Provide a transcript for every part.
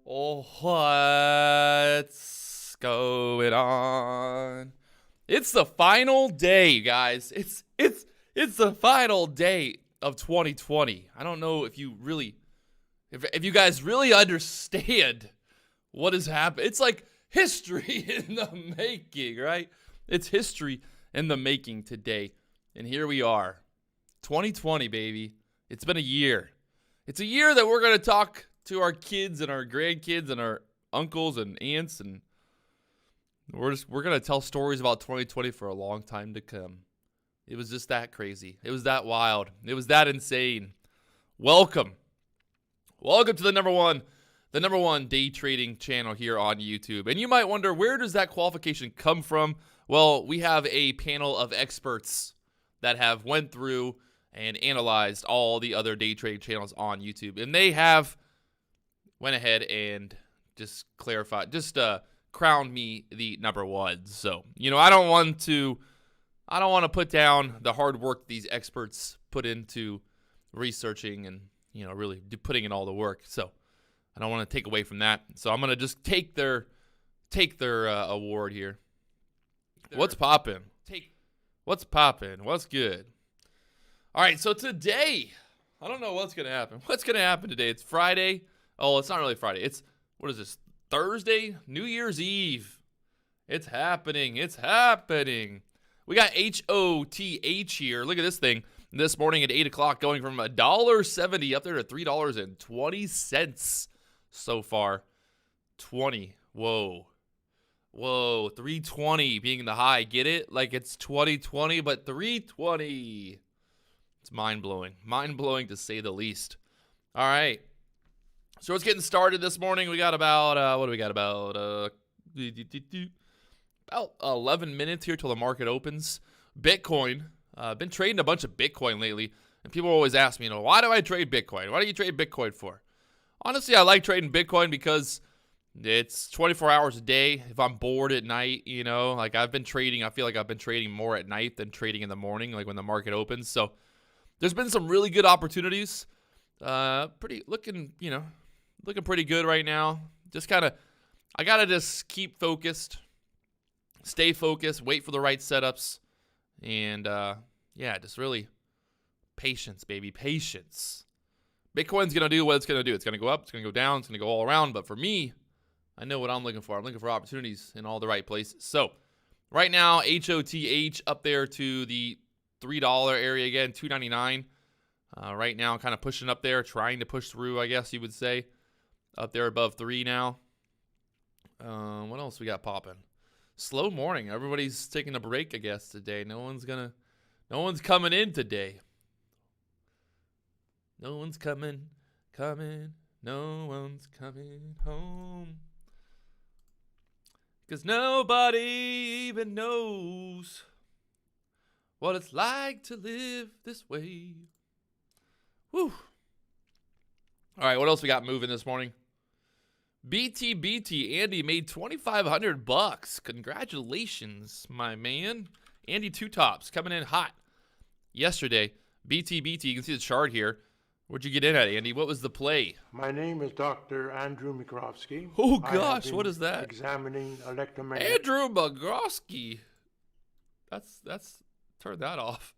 Oh, what's going on? It's the final day, you guys. It's the final day of 2020. I don't know if you really, if you guys really understand what has happened. It's like history in the making, right? It's history in the making today. And here we are. 2020, baby. It's been a year. It's a year that we're going to talk to our kids and our grandkids and our uncles and aunts, and we're going to tell stories about 2020 for a long time to come. It was just that crazy. It was that wild. It was that insane. Welcome to the number one day trading channel here on YouTube. And you might wonder, where does that qualification come from? Well, we have a panel of experts that have went through and analyzed all the other day trade channels on YouTube, and they have went ahead and just clarified, crowned me the number one. So, I don't want to put down the hard work these experts put into researching and, really putting in all the work. So I don't want to take away from that. So I'm going to just take their award here. What's poppin'? What's poppin'? What's good? All right, so today, I don't know what's going to happen. What's going to happen today? It's Friday. Oh, it's not really Friday. It's, what is this, Thursday? New Year's Eve. It's happening. It's happening. We got HOTH here. Look at this thing. This morning at 8 o'clock, going from $1.70 up there to $3.20 so far. 20. Whoa. 320 being the high. Get it? Like it's 2020, but 320. It's mind-blowing. Mind-blowing to say the least. All right. So it's getting started this morning. We got about, what do we got? About 11 minutes here till the market opens. Bitcoin. I've been trading a bunch of Bitcoin lately. And people always ask me, why do I trade Bitcoin? Why do you trade Bitcoin for? Honestly, I like trading Bitcoin because it's 24 hours a day. If I'm bored at night, like I've been trading, I feel like I've been trading more at night than trading in the morning, like when the market opens. So there's been some really good opportunities. Looking pretty good right now. I got to just keep focused, stay focused, wait for the right setups. And, just really patience, baby, patience. Bitcoin's going to do what it's going to do. It's going to go up, it's going to go down, it's going to go all around. But for me, I know what I'm looking for. I'm looking for opportunities in all the right places. So right now, HOTH up there to the $3 area again, $2.99. Right now, kind of pushing up there, trying to push through, I guess you would say. Up there above 3 now. What else we got popping? Slow morning. Everybody's taking a break, I guess, today. No one's coming in today. No one's coming. No one's coming home. Because nobody even knows what it's like to live this way. Woo. All right, what else we got moving this morning? BTBT, Andy made $2,500. Congratulations, my man. Andy Two Tops coming in hot yesterday. BTBT, you can see the chart here. Where'd you get in at, Andy? What was the play? My name is Dr. Andrew Mikrovsky. Oh, gosh, what is that? Examining electromagnetic. Andrew Mikrovsky. That's, turn that off.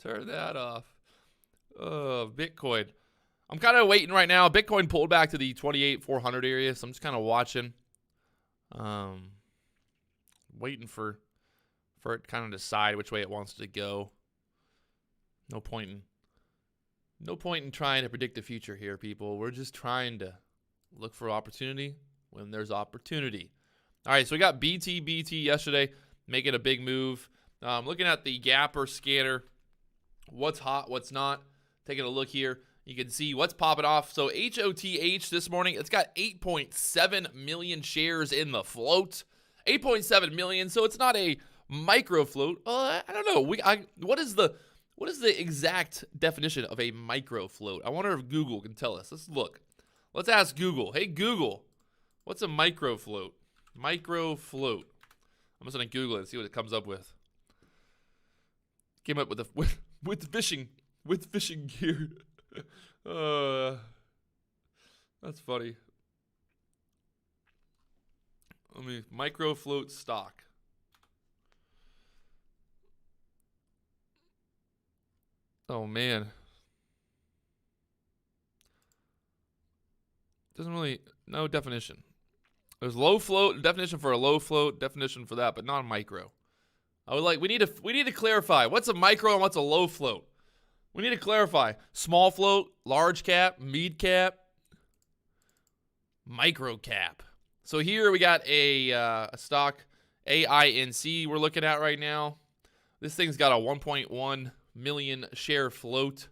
Turn that off. Bitcoin. I'm kind of waiting right now. Bitcoin pulled back to the 28,400 area, so I'm just kind of watching. Waiting for it to kind of decide which way it wants to go. No point in trying to predict the future here, people. We're just trying to look for opportunity when there's opportunity. All right, so we got BTBT yesterday making a big move. Looking at the Gapper scanner, what's hot, what's not. Taking a look here. You can see what's popping off. So HOTH this morning, it's got 8.7 million shares in the float. 8.7 million, so it's not a micro float. I don't know. What is the exact definition of a micro float? I wonder if Google can tell us. Let's look. Let's ask Google. Hey Google, what's a micro float? Micro float. I'm just gonna Google it and see what it comes up with. Came up with fishing gear. That's funny. Let me micro float stock. Oh man. Doesn't really, no definition. There's low float, definition for a low float, definition for that, but not a micro. I would like, we need to clarify what's a micro and what's a low float. We need to clarify small float, large cap, mid cap, micro cap. So here we got a stock AINC we're looking at right now. This thing's got a 1.1 million share float.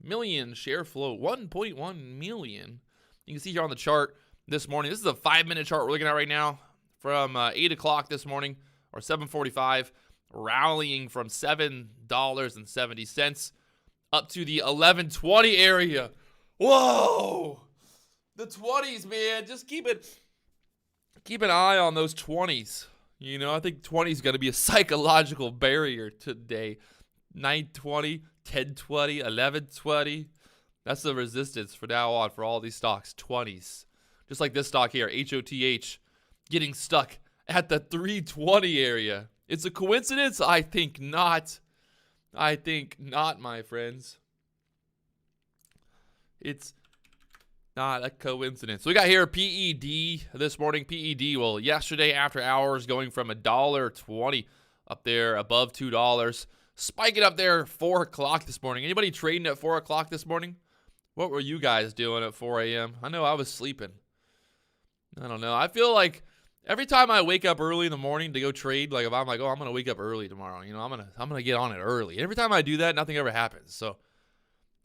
1.1 million. You can see here on the chart this morning. This is a 5-minute chart we're looking at right now from 8 o'clock this morning, or 7:45, rallying from $7.70 up to the 11.20 area. Whoa! The 20s, man. Just keep an eye on those 20s. You know, I think 20 is going to be a psychological barrier today. 9.20, 10.20, 11.20. That's the resistance for now on for all these stocks, 20s. Just like this stock here, HOTH, getting stuck at the 320 area. It's a coincidence? I think not. I think not, my friends. It's not a coincidence. So we got here PED this morning. PED, well, yesterday after hours going from $1.20 up there above $2. Spiking up there 4 o'clock this morning. Anybody trading at 4 o'clock this morning? What were you guys doing at 4 a.m.? I know I was sleeping. I don't know. I feel like every time I wake up early in the morning to go trade, like if I'm like, oh, I'm going to wake up early tomorrow, you know, I'm going to get on it early. Every time I do that, nothing ever happens. So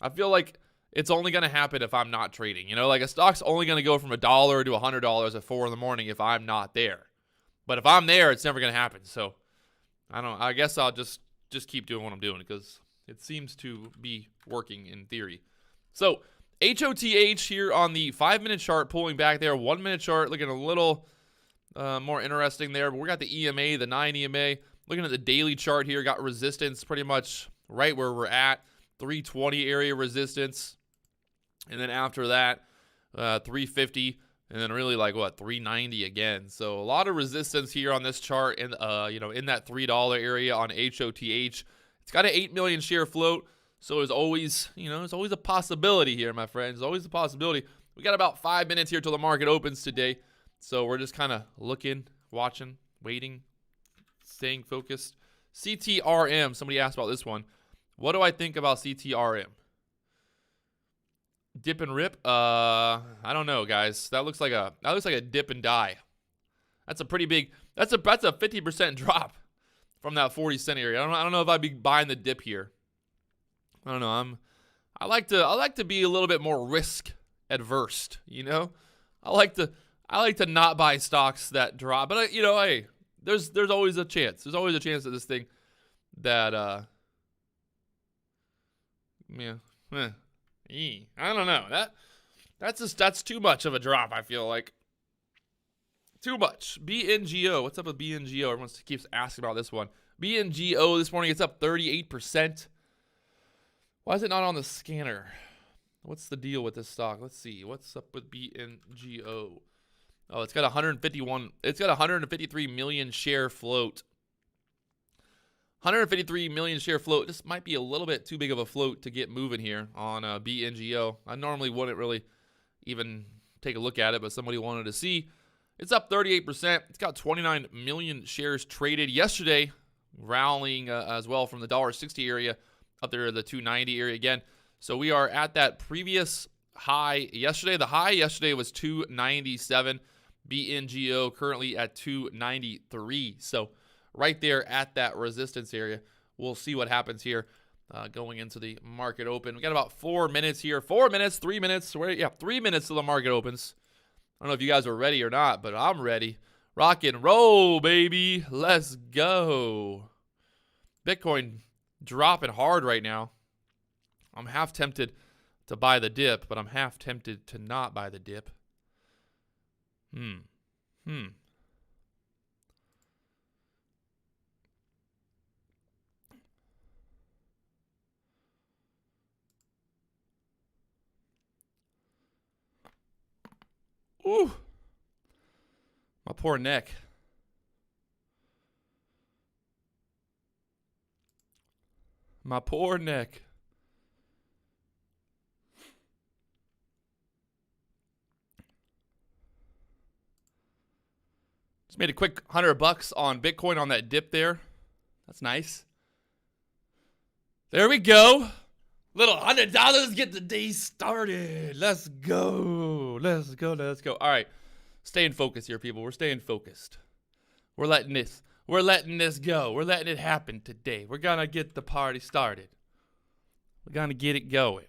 I feel like it's only going to happen if I'm not trading. You know, like a stock's only going to go from $1 to $100 at 4 in the morning if I'm not there. But if I'm there, it's never going to happen. So I guess I'll just keep doing what I'm doing because it seems to be working in theory. So HOTH here on the 5-minute chart, pulling back there. 1-minute chart looking a little more interesting there. But we got the EMA, the 9 EMA. Looking at the daily chart here, got resistance pretty much right where we're at. 320 area resistance. And then after that, 350. And then really like, what, 390 again. So a lot of resistance here on this chart and, you know, in that $3 area on HOTH. It's got an 8 million share float. So there's always, you know, there's always a possibility here, my friends. There's always a possibility. We got about 5 minutes here till the market opens today. So we're just kind of looking, watching, waiting, staying focused. CTRM, somebody asked about this one. What do I think about CTRM? Dip and rip? I don't know, guys. That looks like a dip and die. That's a pretty big, that's a 50% drop from that 40-cent area. I don't know if I'd be buying the dip here. I don't know. I like to be a little bit more risk adverse, you know? I like to not buy stocks that drop. But you know, hey, there's always a chance. There's always a chance that this thing that I don't know. That's too much of a drop, I feel like. Too much. BNGO. What's up with BNGO? Everyone keeps asking about this one. BNGO this morning, it's up 38%. Why is it not on the scanner? What's the deal with this stock? Let's see. What's up with BNGO? Oh, it's got 151. It's got 153 million share float. 153 million share float. This might be a little bit too big of a float to get moving here on BNGO. I normally wouldn't really even take a look at it, but somebody wanted to see. It's up 38%. It's got 29 million shares traded yesterday, rallying as well from the $1.60 area up there to the 290 area again. So we are at that previous high yesterday. The high yesterday was 297. BNGO currently at 293. So right there at that resistance area. We'll see what happens here going into the market open. We got about 4 minutes here. 4 minutes, 3 minutes. 3 minutes till the market opens. I don't know if you guys are ready or not, but I'm ready. Rock and roll, baby. Let's go. Bitcoin dropping hard right now. I'm half tempted to buy the dip, but I'm half tempted to not buy the dip. Ooh. My poor neck. My poor neck. Just made a quick $100 on Bitcoin on that dip there. That's nice. There we go. Little $100, get the day started. Let's go. Let's go. Let's go. All right. Staying focused here, people. We're staying focused. We're letting this go. We're letting it happen today. We're gonna get the party started. We're gonna get it going.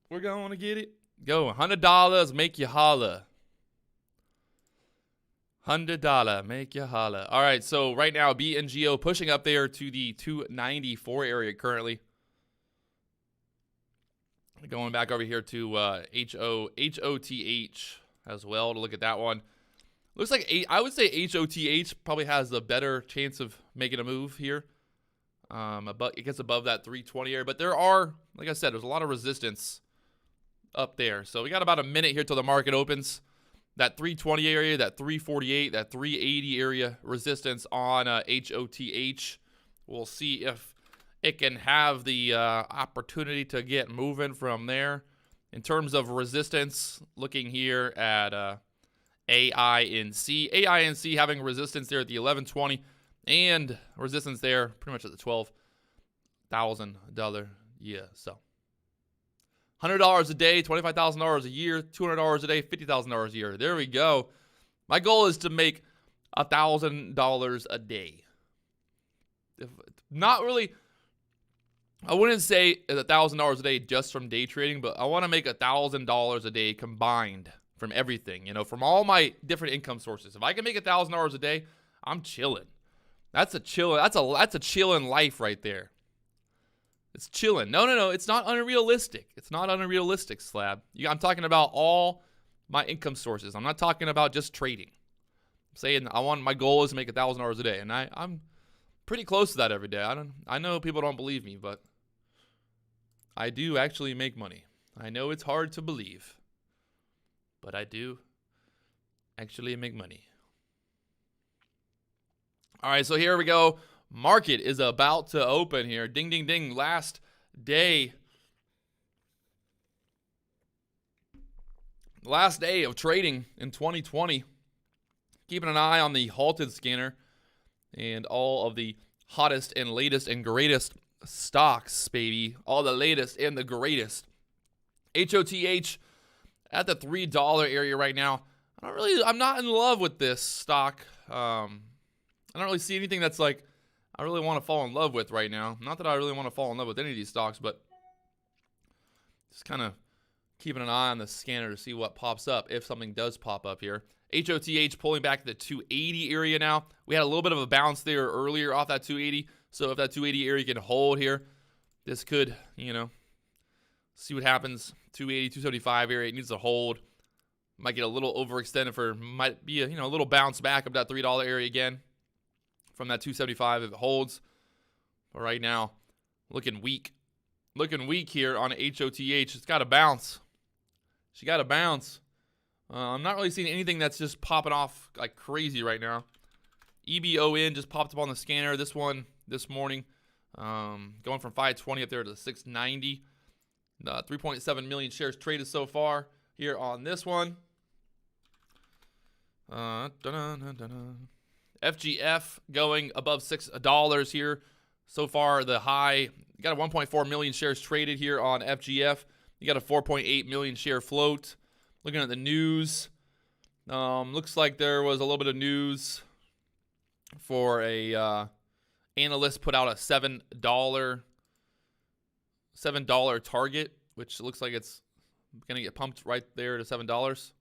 We're gonna get it going. $100 make you holla. $100 make you holla. All right, so right now BNGO pushing up there to the 294 area currently. Going back over here to HOTH as well to look at that one. Looks like I would say HOTH probably has the better chance of making a move here. It gets above that 320 area, but there are, like I said, there's a lot of resistance up there. So we got about a minute here till the market opens. That 320 area, that 348, that 380 area resistance on HOTH. We'll see if it can have the opportunity to get moving from there. In terms of resistance, looking here at AINC. AINC having resistance there at the 1120 and resistance there pretty much at the $12,000. Yeah, so $100 a day, $25,000 a year, $200 a day, $50,000 a year. There we go. My goal is to make $1,000 a day. Not really, I wouldn't say $1,000 a day just from day trading, but I want to make $1,000 a day combined from everything, you know, from all my different income sources. If I can make $1,000 a day, I'm chilling. That's a chilling life right there. It's chilling. No. It's not unrealistic. It's not unrealistic, Slab. I'm talking about all my income sources. I'm not talking about just trading. I'm saying my goal is to make $1,000 a day, and I'm pretty close to that every day. I know people don't believe me, but I do actually make money. I know it's hard to believe, but I do actually make money. All right, so here we go. Market is about to open here. Ding, ding, ding. Last day. Last day of trading in 2020. Keeping an eye on the halted scanner and all of the hottest and latest and greatest stocks, baby. All the latest and the greatest. HOTH at the $3 area right now. I'm not in love with this stock. I don't really see anything that's like I really want to fall in love with right now. Not that I really want to fall in love with any of these stocks, but just kind of keeping an eye on the scanner to see what pops up if something does pop up here. HOTH pulling back to the 280 area now. We had a little bit of a bounce there earlier off that 280. So if that 280 area can hold here, this could, see what happens. 280, 275 area, it needs to hold. Might get a little overextended might be a little bounce back up that $3 area again from that 275 if it holds. But right now, looking weak. Looking weak here on HOTH. It's got to bounce. She got to bounce. I'm not really seeing anything that's just popping off like crazy right now. EBON just popped up on the scanner. This one this morning, going from 520 up there to 690. 3.7 million shares traded so far here on this one. FGF going above $6 here. So far, the high, you got a 1.4 million shares traded here on FGF. You got a 4.8 million share float. Looking at the news, looks like there was a little bit of news for a analyst put out a $7 target, which looks like it's going to get pumped right there to $7.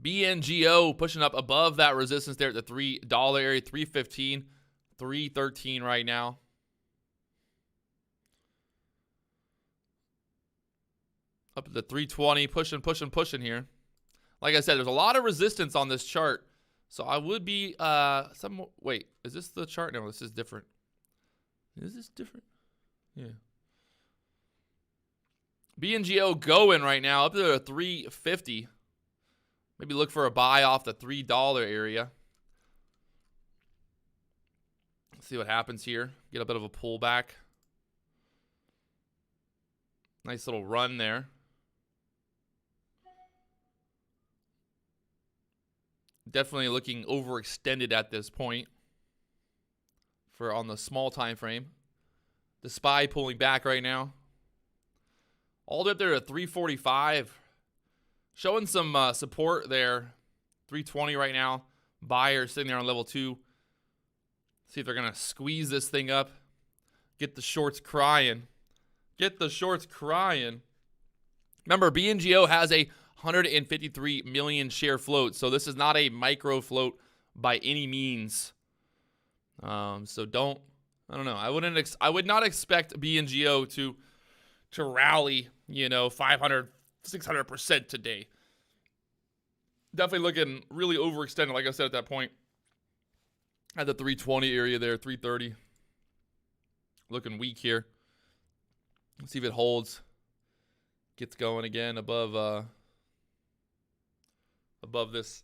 BNGO pushing up above that resistance there at the $3 area, 315, 313 right now. Up to the 320, pushing here. Like I said, there's a lot of resistance on this chart. So I would be wait, is this the chart? No, this is different. Is this different? Yeah. BNGO going right now up to 350. Maybe look for a buy off the $3 area. Let's see what happens here. Get a bit of a pullback. Nice little run there. Definitely looking overextended at this point for on the small time frame. The SPY pulling back right now. All the way up there at 345. Showing some support there. 320 right now. Buyers sitting there on level 2. See if they're going to squeeze this thing up. Get the shorts crying. Get the shorts crying. Remember, BNGO has a 153 million share float. So this is not a micro float by any means. So don't, I don't know. I would not expect BNGO to rally, 500, 600% today. Definitely looking really overextended, like I said at that point. At the 320 area there, 330. Looking weak here. Let's see if it holds. Gets going again above this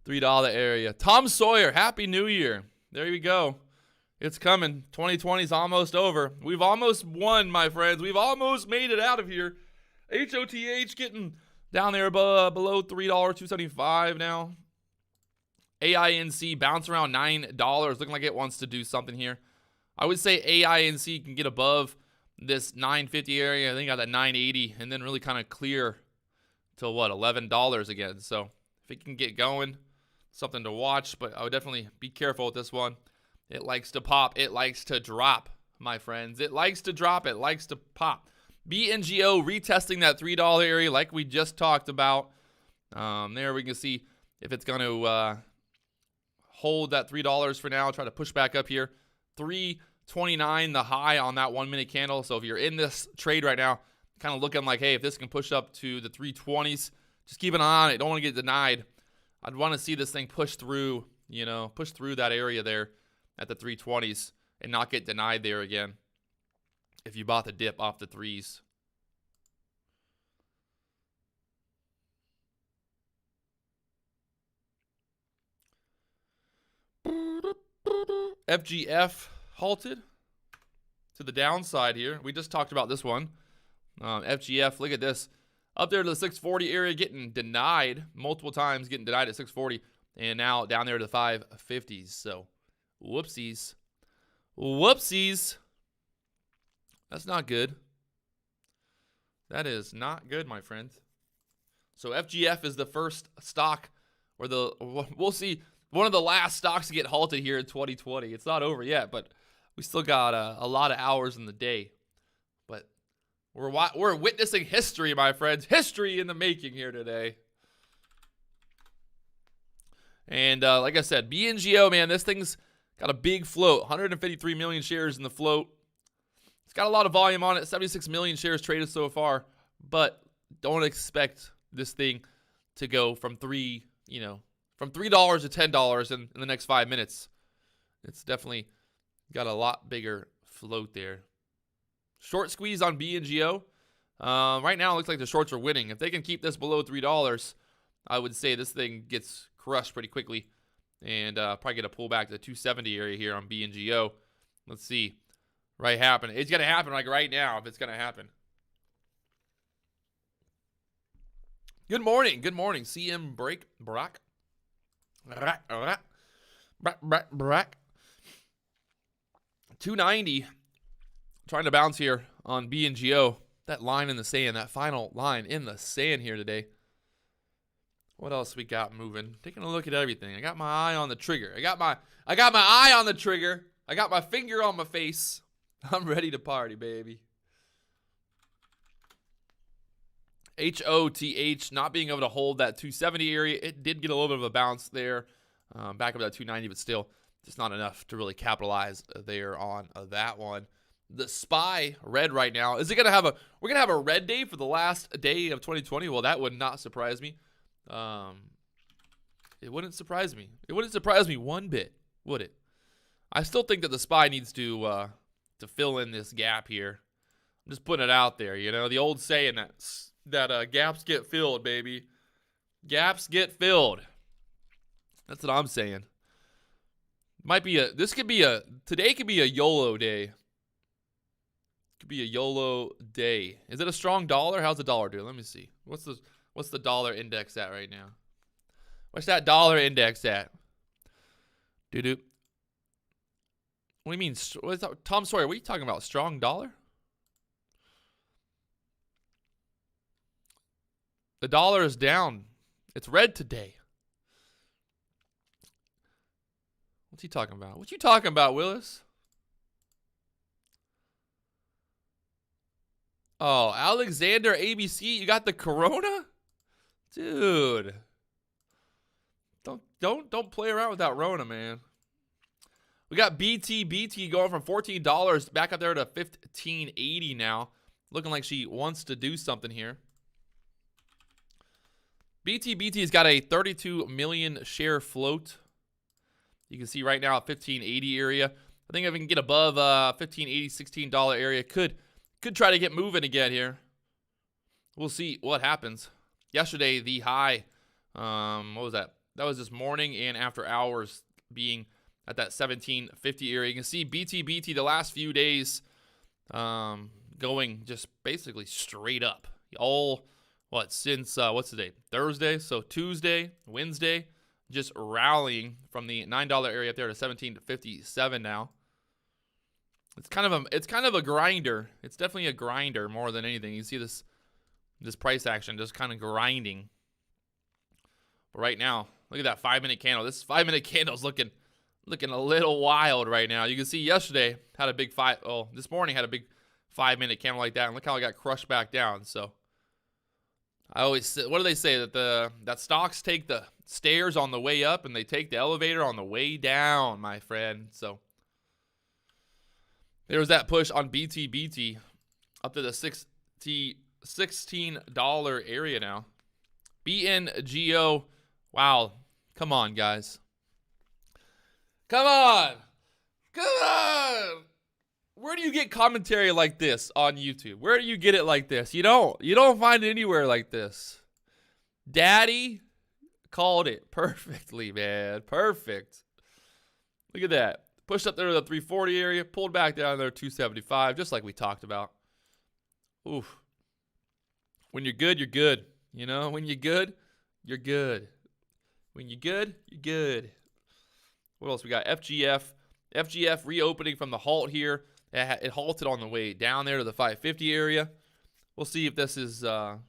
$3 area. Tom Sawyer, Happy New Year. There you go. It's coming. 2020 is almost over. We've almost won, my friends. We've almost made it out of here. HOTH getting down there below $3, $2.75 now. AINC bounce around $9. Looking like it wants to do something here. I would say AINC can get above this $9.50 area. I think got that $9.80 and then really kind of clear till what, $11 again. So if it can get going, something to watch. But I would definitely be careful with this one. It likes to pop. It likes to drop, my friends. It likes to drop. It likes to pop. BNGO retesting that $3 area like we just talked about. There we can see if it's going to hold that $3 for now. Try to push back up here. 329 the high on that 1 minute candle. So if you're in this trade right now, kind of looking like, hey, if this can push up to the 320s, just keep an eye on it. Don't want to get denied. I'd want to see this thing push through, push through that area there at the 320s and not get denied there again if you bought the dip off the 3s. FGF halted to the downside here. We just talked about this one. FGF, look at this. Up there to the 640 area, getting denied multiple times, getting denied at 640. And now down there to the 550s. So, whoopsies. Whoopsies. That's not good. That is not good, my friend. So, FGF is the first stock, or we'll see, one of the last stocks to get halted here in 2020. It's not over yet, but we still got a lot of hours in the day. But we're witnessing history, my friends. History in the making here today. And like I said, BNGO, man, this thing's got a big float. 153 million shares in the float. It's got a lot of volume on it. 76 million shares traded so far. But don't expect this thing to go from from $3 to $10 in the next 5 minutes. It's definitely got a lot bigger float there. Short squeeze on BNGO. Right now, it looks like the shorts are winning. If they can keep this below $3, I would say this thing gets crushed pretty quickly. And probably get a pullback to the 270 area here on BNGO. Let's see. Right happen. It's going to happen like right now if it's going to happen. Good morning. Good morning. CM Brock. 290. Trying to bounce here on BNGO. That line in the sand, that final line in the sand here today. What else we got moving? Taking a look at everything. I got my eye on the trigger. I got my eye on the trigger. I got my finger on my face. I'm ready to party, baby. HOTH not being able to hold that 270 area. It did get a little bit of a bounce there. Back up to that 290, but still just not enough to really capitalize there on that one. The SPY red right now. Is it going to have we're going to have a red day for the last day of 2020? Well, that would not surprise me. It wouldn't surprise me. It wouldn't surprise me one bit, would it? I still think that the SPY needs to to fill in this gap here. I'm just putting it out there, you know, the old saying that gaps get filled, baby. Gaps get filled. That's what I'm saying. Today could be a YOLO day. Could be a YOLO day. Is it a strong dollar? How's the dollar do? Let me see. What's the dollar index at right now? What's that dollar index at? Doo-doo. What do you mean? Tom Sawyer, what are you talking about? Strong dollar? The dollar is down. It's red today. What's he talking about? What you talking about, Willis? Oh, Alexander ABC, you got the corona? Dude. Don't play around with that Rona, man. We got BTBT going from $14 back up there to $15.80 now. Looking like she wants to do something here. BTBT's got a 32 million share float. You can see right now at 1580 area. I think if we can get above 1580, $16 area, could try to get moving again here. We'll see what happens. Yesterday, the high, what was that? That was this morning and after hours being at that 1750 area. You can see BTBT the last few days going just basically straight up. All, since, what's the date? Thursday, so Tuesday, Wednesday, just rallying from the $9 area up there to 1757 now. It's kind of a grinder. It's definitely a grinder more than anything. You see this price action just kind of grinding. But right now, look at that 5-minute candle. This 5-minute candle is looking a little wild right now. You can see yesterday had a big this morning had a big 5-minute candle like that, and look how it got crushed back down. So I always say, what do they say, that stocks take the stairs on the way up and they take the elevator on the way down, my friend. So there was that push on BTBT up to the $16 area now. BNGO, wow, come on, guys. Come on. Where do you get commentary like this on YouTube? Where do you get it like this? You don't find it anywhere like this. Daddy called it perfectly, man. Perfect. Look at that. Pushed up there to the 340 area, pulled back down there to 275, just like we talked about. Oof. When you're good, you're good. You know, when you're good, you're good. When you're good, you're good. What else we got? FGF. FGF reopening from the halt here. It halted on the way down there to the 550 area. We'll see if this is going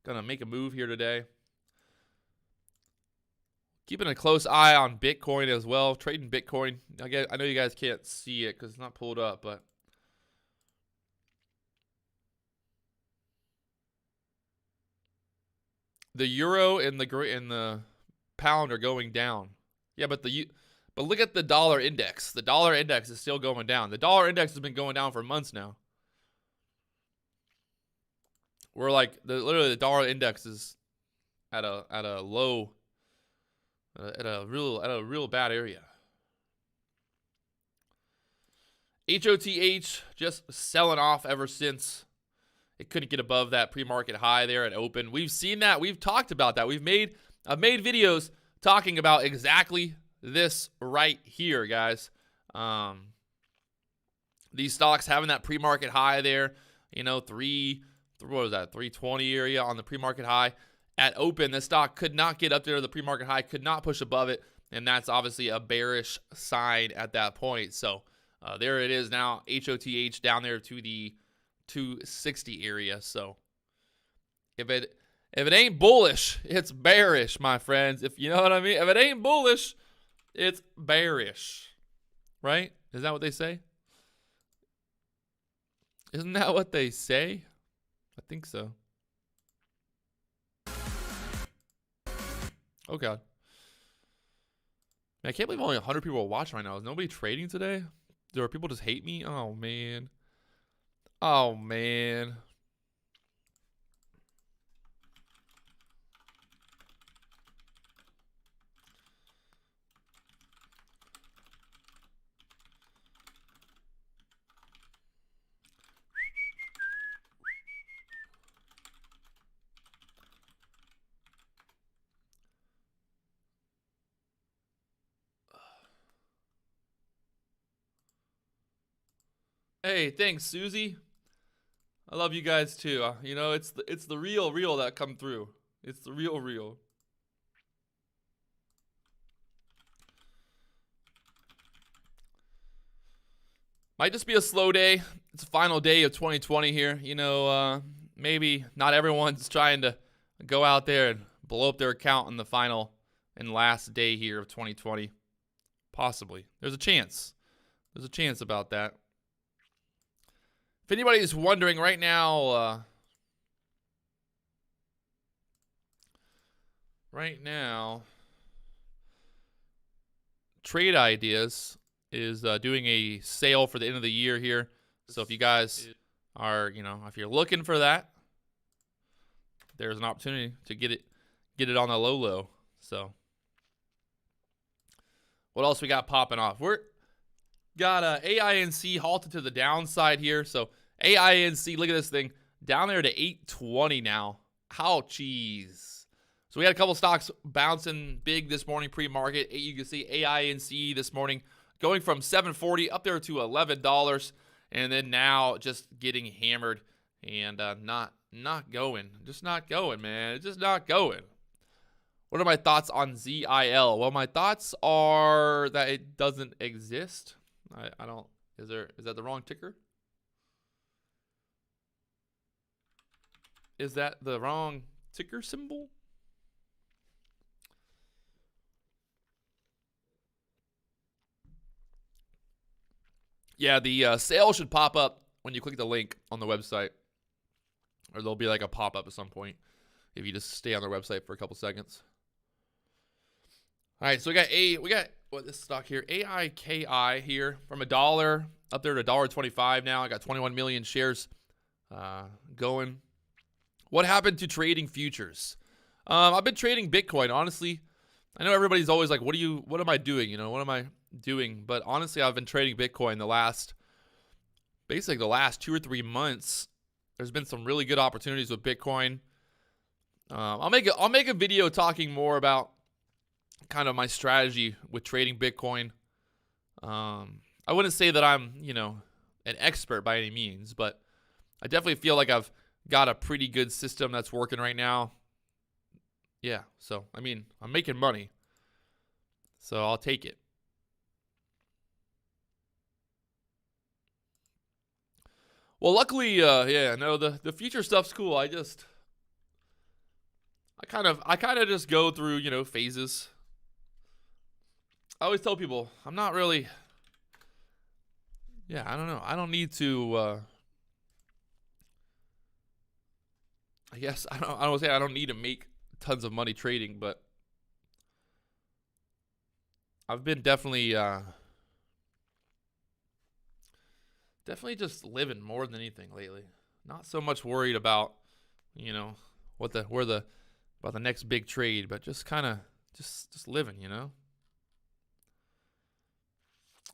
to make a move here today. Keeping a close eye on Bitcoin as well. Trading Bitcoin. I know you guys can't see it because it's not pulled up, but the euro and the pound are going down. Yeah, but look at the dollar index. The dollar index is still going down. The dollar index has been going down for months now. We're like literally the dollar index is at a low, at a real bad area. HOTH just selling off ever since it couldn't get above that pre-market high there at open. We've seen that. We've talked about that. I've made videos talking about exactly this right here, guys. These stocks having that pre-market high there, you know, what was that, 320 area on the pre-market high. At open, the stock could not get up there to the pre-market high, could not push above it, and that's obviously a bearish sign at that point. So there it is now, HOTH down there to the 260 area. So if it ain't bullish, it's bearish, my friends. If you know what I mean. If it ain't bullish, it's bearish. Right? Is that what they say? Isn't that what they say? I think so. Oh, God. Man, I can't believe only 100 people are watching right now. Is nobody trading today? Are people just hate me? Oh, man. Oh, man. Hey, thanks, Susie. I love you guys too. You know, it's the real that come through. It's the real. Might just be a slow day. It's a final day of 2020 here. You know, maybe not everyone's trying to go out there and blow up their account in the final and last day here of 2020. Possibly. There's a chance. There's a chance about that. If anybody's wondering right now, Trade Ideas is doing a sale for the end of the year here. So if you guys are, you know, if you're looking for that, there's an opportunity to get it on the low. So what else we got popping off? We're got AINC halted to the downside here. So AINC, look at this thing, down there to 820 now. How cheese. So we had a couple stocks bouncing big this morning pre-market. You can see AINC this morning going from $7.40 up there to $11, and then now just getting hammered and not going. Just not going, man. It's just not going. What are my thoughts on ZIL? Well, my thoughts are that it doesn't exist. I don't. Is that the wrong ticker? Is that the wrong ticker symbol? Yeah, the sale should pop up when you click the link on the website. Or there'll be like a pop-up at some point if you just stay on their website for a couple seconds. All right, so we got what this stock here, AIKI here, from $1 up there to $1.25 now. I got 21 million shares going. What happened to trading futures? I've been trading Bitcoin, honestly. I know everybody's always like, what am I doing? You know, what am I doing? But honestly, I've been trading Bitcoin basically the last 2 or 3 months. There's been some really good opportunities with Bitcoin. I'll make a video talking more about kind of my strategy with trading Bitcoin. I wouldn't say that I'm, you know, an expert by any means, but I definitely feel like I've got a pretty good system that's working right now. Yeah, so, I mean, I'm making money, so I'll take it. Well, luckily, yeah, no, the future stuff's cool. I kind of just go through, you know, phases. I always tell people, I'm not really, yeah, I don't know. I don't need to, I guess, I don't say I don't need to make tons of money trading, but I've been definitely just living more than anything lately. Not so much worried about, you know, about the next big trade, but just kind of just living, you know.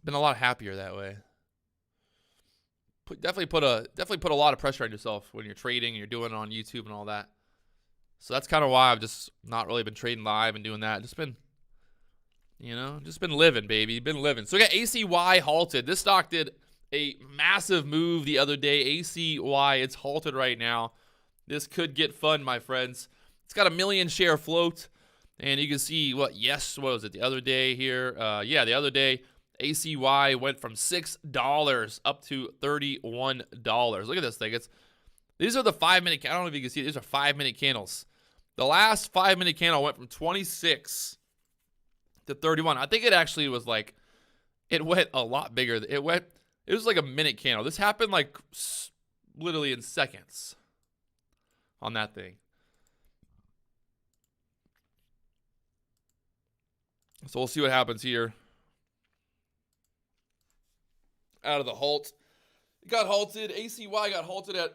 Been a lot happier that way. Definitely put a lot of pressure on yourself when you're trading and you're doing it on YouTube and all that. So that's kind of why I've just not really been trading live and doing that. Just been, you know, just been living, baby. Been living. So we got ACY halted. This stock did a massive move the other day. ACY, it's halted right now. This could get fun, my friends. It's got a 1 million share float. And you can see what was it the other day here? Yeah, the other day, ACY went from $6 up to $31. Look at this thing. These are the 5-minute. I don't know if you can see. These are 5-minute candles. The last 5-minute candle went from 26 to 31. I think it actually was like, it went a lot bigger. It was like a minute candle. This happened like literally in seconds on that thing. So we'll see what happens here. Out of the halt. It got halted. ACY got halted at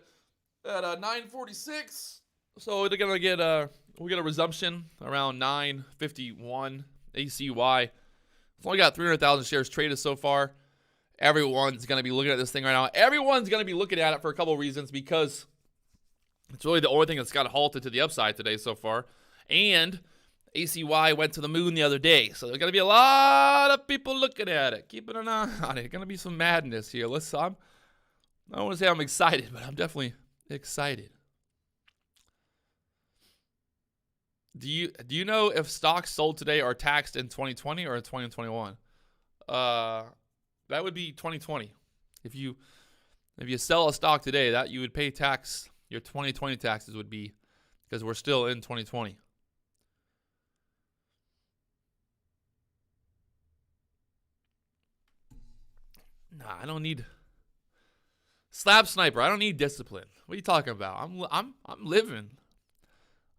9:46. So they're gonna get we get a resumption around 9:51. ACY. It's only got 300,000 shares traded so far. Everyone's gonna be looking at this thing right now. Everyone's gonna be looking at it for a couple of reasons, because it's really the only thing that's got halted to the upside today so far. And ACY went to the moon the other day. So there's going to be a lot of people looking at it, keeping an eye on it. Going to be some madness here. I don't want to say I'm excited, but I'm definitely excited. Do you know if stocks sold today are taxed in 2020 or in 2021? That would be 2020. If you sell a stock today, that you would pay tax. Your 2020 taxes would be, because we're still in 2020. Nah, I don't need slap sniper. I don't need discipline. What are you talking about? I'm living.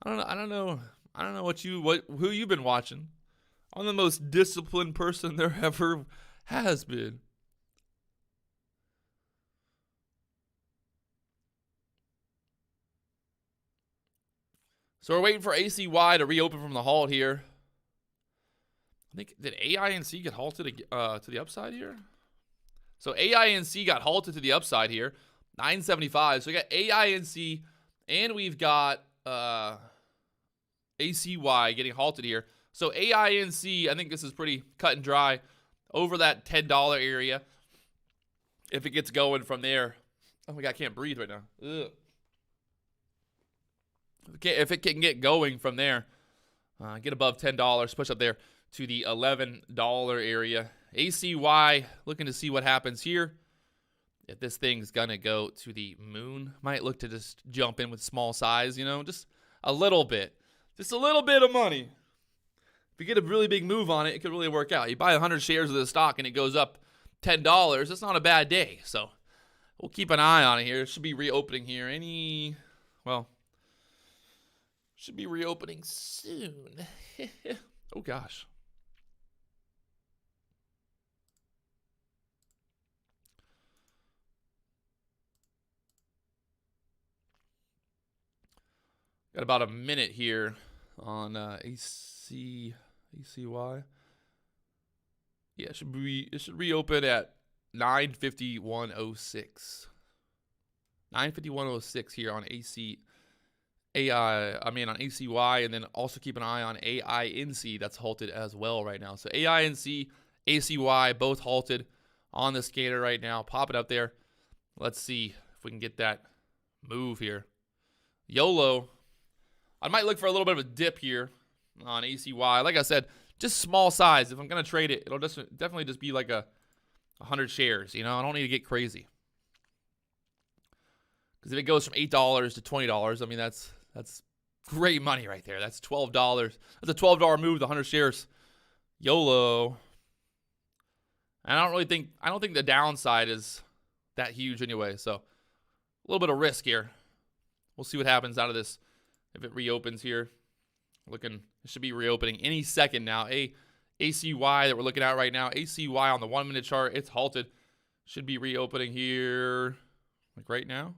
I don't know who you've been watching. I'm the most disciplined person there ever has been. So we're waiting for ACY to reopen from the halt here. I think, did AINC get halted to the upside here? So AINC got halted to the upside here, 975. So we got AINC and we've got ACY getting halted here. So AINC, I think this is pretty cut and dry over that $10 area. If it gets going from there. Oh my God, I can't breathe right now. Ugh. If it can get going from there, get above $10, push up there to the $11 area. ACY, looking to see what happens here. If this thing's going to go to the moon, might look to just jump in with small size, just a little bit. Just a little bit of money. If you get a really big move on it, it could really work out. You buy 100 shares of the stock and it goes up $10. That's not a bad day. So we'll keep an eye on it here. It should be reopening here. Should be reopening soon. Oh, gosh. Got about a minute here on ACY. Yeah, it should reopen at 9:51:06. 9:51:06 here on on ACY, and then also keep an eye on AINC. That's halted as well right now. So AINC, ACY, both halted on the scanner right now. Pop it up there. Let's see if we can get that move here. YOLO. I might look for a little bit of a dip here on ACY. Like I said, just small size. If I'm going to trade it, it'll definitely just be like 100 shares. I don't need to get crazy. Because if it goes from $8 to $20, I mean, that's great money right there. That's $12. That's a $12 move, the 100 shares. YOLO. And I don't think the downside is that huge anyway. So a little bit of risk here. We'll see what happens out of this. If it reopens here, it should be reopening any second now. ACY that we're looking at right now, ACY on the 1 minute chart, it's halted. Should be reopening here, like right now.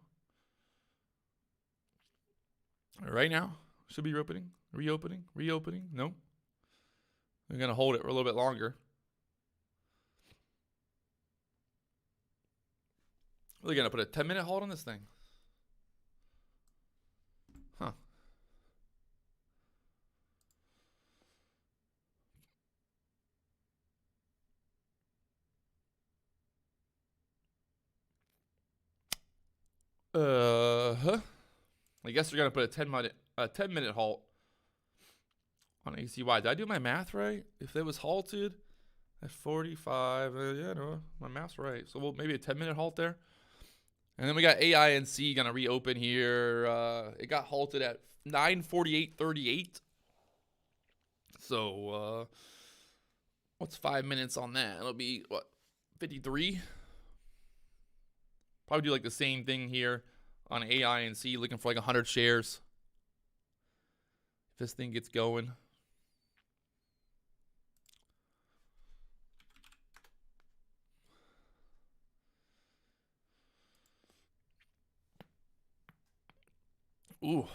Right now, should be reopening. Nope. We're gonna hold it for a little bit longer. We're gonna put a 10-minute hold on this thing. Huh. I guess we're gonna put a 10-minute halt on ACY. Did I do my math right? If it was halted at 45, yeah, no, my math's right. So maybe a 10-minute halt there. And then we got AINC gonna reopen here. It got halted at 9:48:38. So what's 5 minutes on that? It'll be what, 53? Probably do like the same thing here on AINC, looking for like 100 shares. If this thing gets going. Ooh.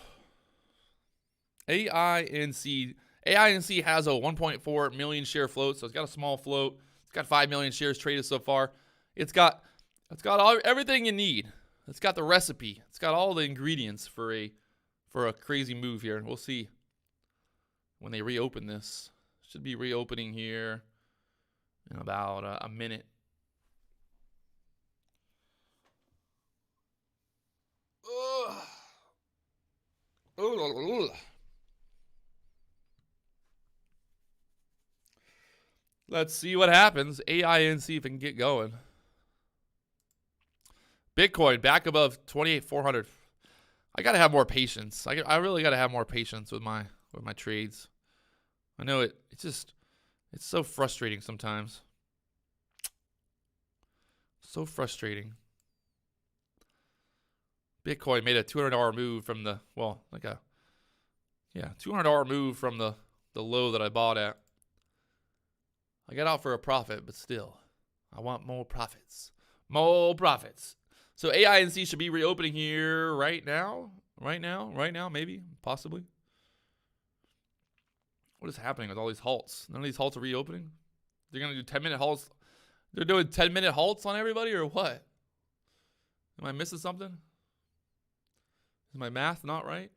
AINC has a 1.4 million share float, so it's got a small float. It's got 5 million shares traded so far. It's got everything you need. It's got the recipe. It's got all the ingredients for a crazy move here. We'll see when they reopen this. Should be reopening here in about a minute. Let's see what happens. AINC if it can get going. Bitcoin back above 28,400. I gotta have more patience. I really gotta have more patience with my trades. I know it's so frustrating sometimes. So frustrating. Bitcoin made a $200 move from the $200 move from the low that I bought at. I got out for a profit, but still, I want more profits. More profits. So AINC should be reopening here right now, maybe, possibly. What is happening with all these halts? None of these halts are reopening? They're going to do 10-minute halts? They're doing 10-minute halts on everybody or what? Am I missing something? Is my math not right?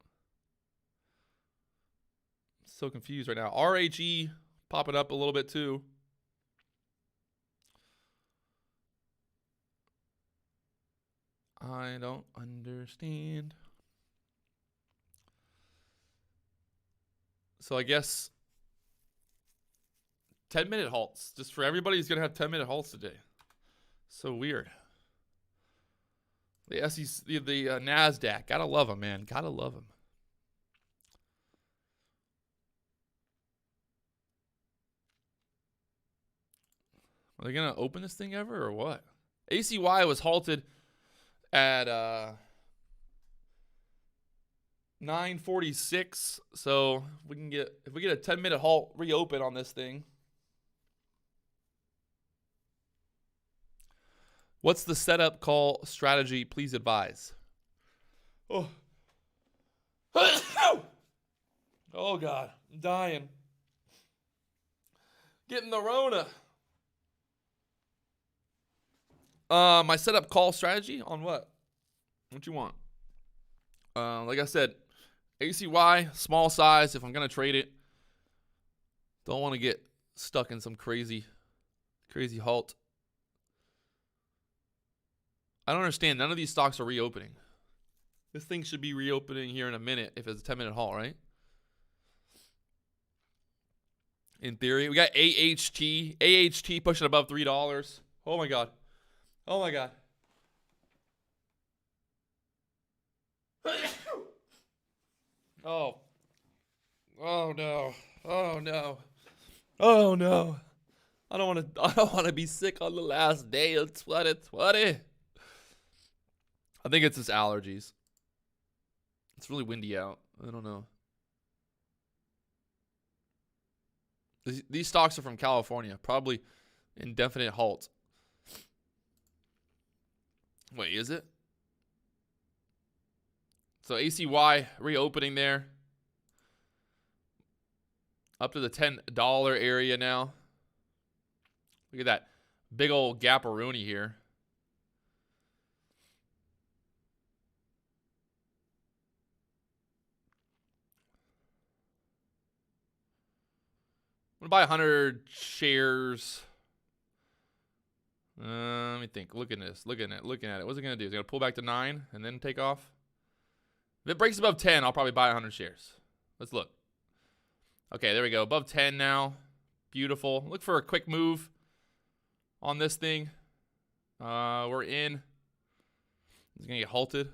I'm so confused right now. RHE popping up a little bit too. I don't understand. So I guess 10-minute halts. Just for everybody who's going to have 10-minute halts today. So weird. The SEC, the NASDAQ. Gotta love them, man. Gotta love them. Are they going to open this thing ever or what? ACY was halted at 9:46. So if we get a 10-minute halt reopen on this thing. What's the setup call strategy? Please advise. Oh. Oh God, I'm dying. Getting the Rona. My setup call strategy on what? What you want? Like I said, ACY, small size if I'm going to trade it. Don't want to get stuck in some crazy halt. I don't understand. None of these stocks are reopening. This thing should be reopening here in a minute if it's a 10-minute halt, right? In theory. We got AHT. AHT pushing above $3. Oh, my God. Oh, my God. Oh. Oh, no. Oh, no. Oh, no. I don't want to be sick on the last day of 2020. I think it's just allergies. It's really windy out. I don't know. These stocks are from California. Probably indefinite halt. Wait, is it? So ACY reopening there. Up to the $10 area now. Look at that big old gap-a-rooney here. I'm going to buy 100 shares. Let me think. Looking at it. What's it going to do? Is it going to pull back to 9 and then take off? If it breaks above 10, I'll probably buy 100 shares. Let's look. Okay, there we go. Above 10 now. Beautiful. Look for a quick move on this thing. We're in. It's going to get halted.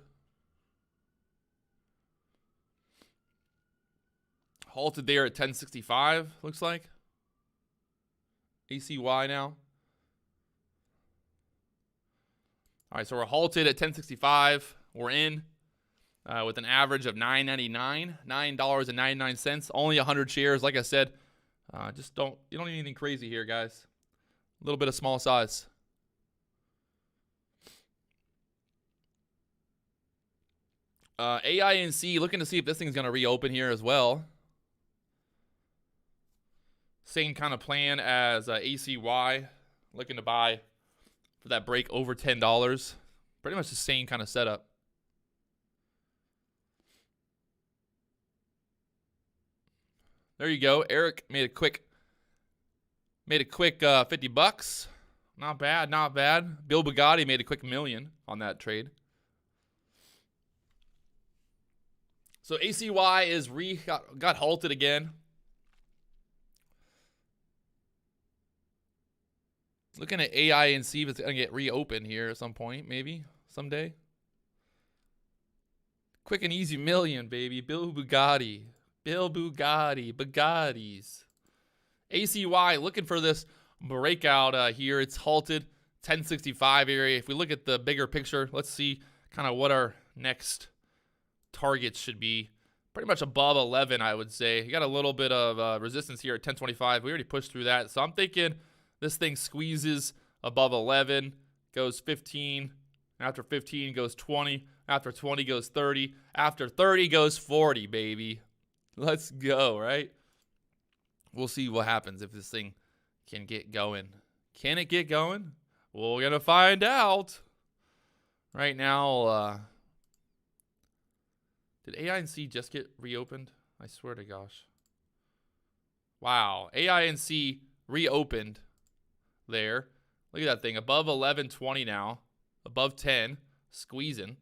Halted there at 1065, looks like. ACY now. All right, so we're halted at 1065. We're in with an average of $9.99, $9.99. Only 100 shares. Like I said, you don't need anything crazy here, guys. A little bit of small size. AINC, looking to see if this thing's going to reopen here as well. Same kind of plan as ACY, looking to buy for that break over $10. Pretty much the same kind of setup. There you go. Eric made a quick $50. Not bad, not bad. Bill Bugatti made a quick $1 million on that trade. So ACY is got halted again. Looking at AI and see if it's gonna get reopened here at some point, maybe someday. Quick and easy million, baby. Bill Bugatti, Bugattis. ACY looking for this breakout here. It's halted 1065 area. If we look at the bigger picture, let's see kind of what our next targets should be. Pretty much above 11, I would say. You got a little bit of resistance here at 1025. We already pushed through that, so I'm thinking this thing squeezes above 11, goes 15. After 15 goes 20. After 20 goes 30. After 30 goes 40, baby. Let's go, right? We'll see what happens if this thing can get going. Can it get going? Well, we're going to find out. Right now, did AINC just get reopened? I swear to gosh. Wow. AINC reopened there. Look at that thing. Above 1120 now. Above 10. Squeezing.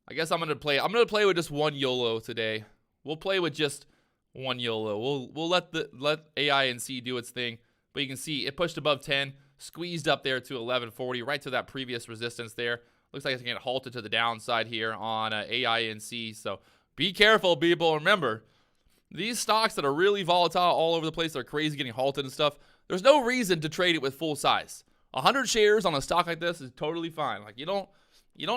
I guess I'm gonna play with just one YOLO today. We'll play with just one YOLO. We'll let AINC do its thing. But you can see it pushed above 10, squeezed up there to 1140, right to that previous resistance there. Looks like it's gonna get halted to the downside here on AINC. So be careful, people. Remember, these stocks that are really volatile all over the place, they're crazy, getting halted and stuff. There's no reason to trade it with full size. 100 shares on a stock like this is totally fine. Like you don't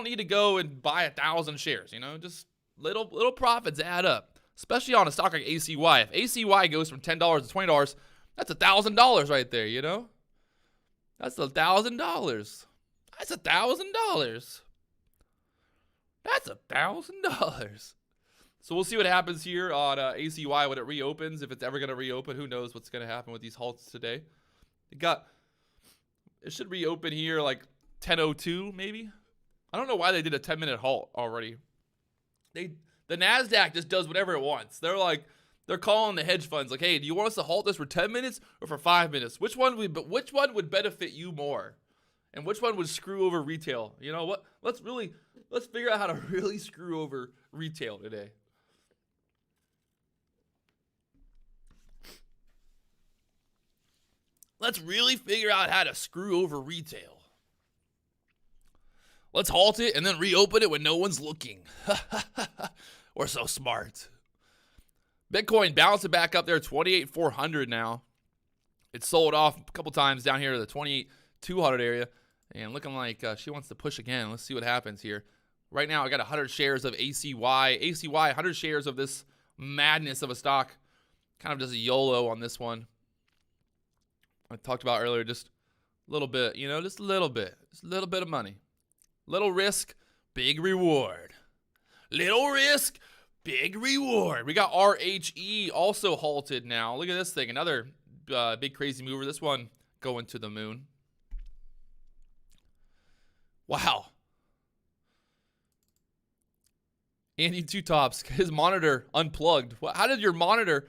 need to go and buy 1,000 shares. You know, just little profits add up, especially on a stock like ACY. If ACY goes from $10 to $20, that's $1,000 right there. You know, that's $1,000. That's $1,000. That's $1,000. So we'll see what happens here on ACY when it reopens. If it's ever going to reopen, who knows what's going to happen with these halts today. It should reopen here like 10:02 maybe. I don't know why they did a 10-minute halt already. The NASDAQ just does whatever it wants. They're calling the hedge funds like, hey, do you want us to halt this for 10 minutes or for 5 minutes? Which one would benefit you more? And which one would screw over retail? You know what? Let's figure out how to really screw over retail today. Let's really figure out how to screw over retail. Let's halt it and then reopen it when no one's looking. We're so smart. Bitcoin bouncing back up there, 28,400 now. It sold off a couple times down here to the 28,200 area. And looking like she wants to push again. Let's see what happens here. Right now, I got 100 shares of ACY. ACY, 100 shares of this madness of a stock. Kind of does a YOLO on this one. I talked about earlier, just a little bit, you know, just a little bit. Just a little bit of money. Little risk, big reward. Little risk, big reward. We got RHE also halted now. Look at this thing. Another big crazy mover. This one going to the moon. Wow. Andy Two Tops, his monitor unplugged. How did your monitor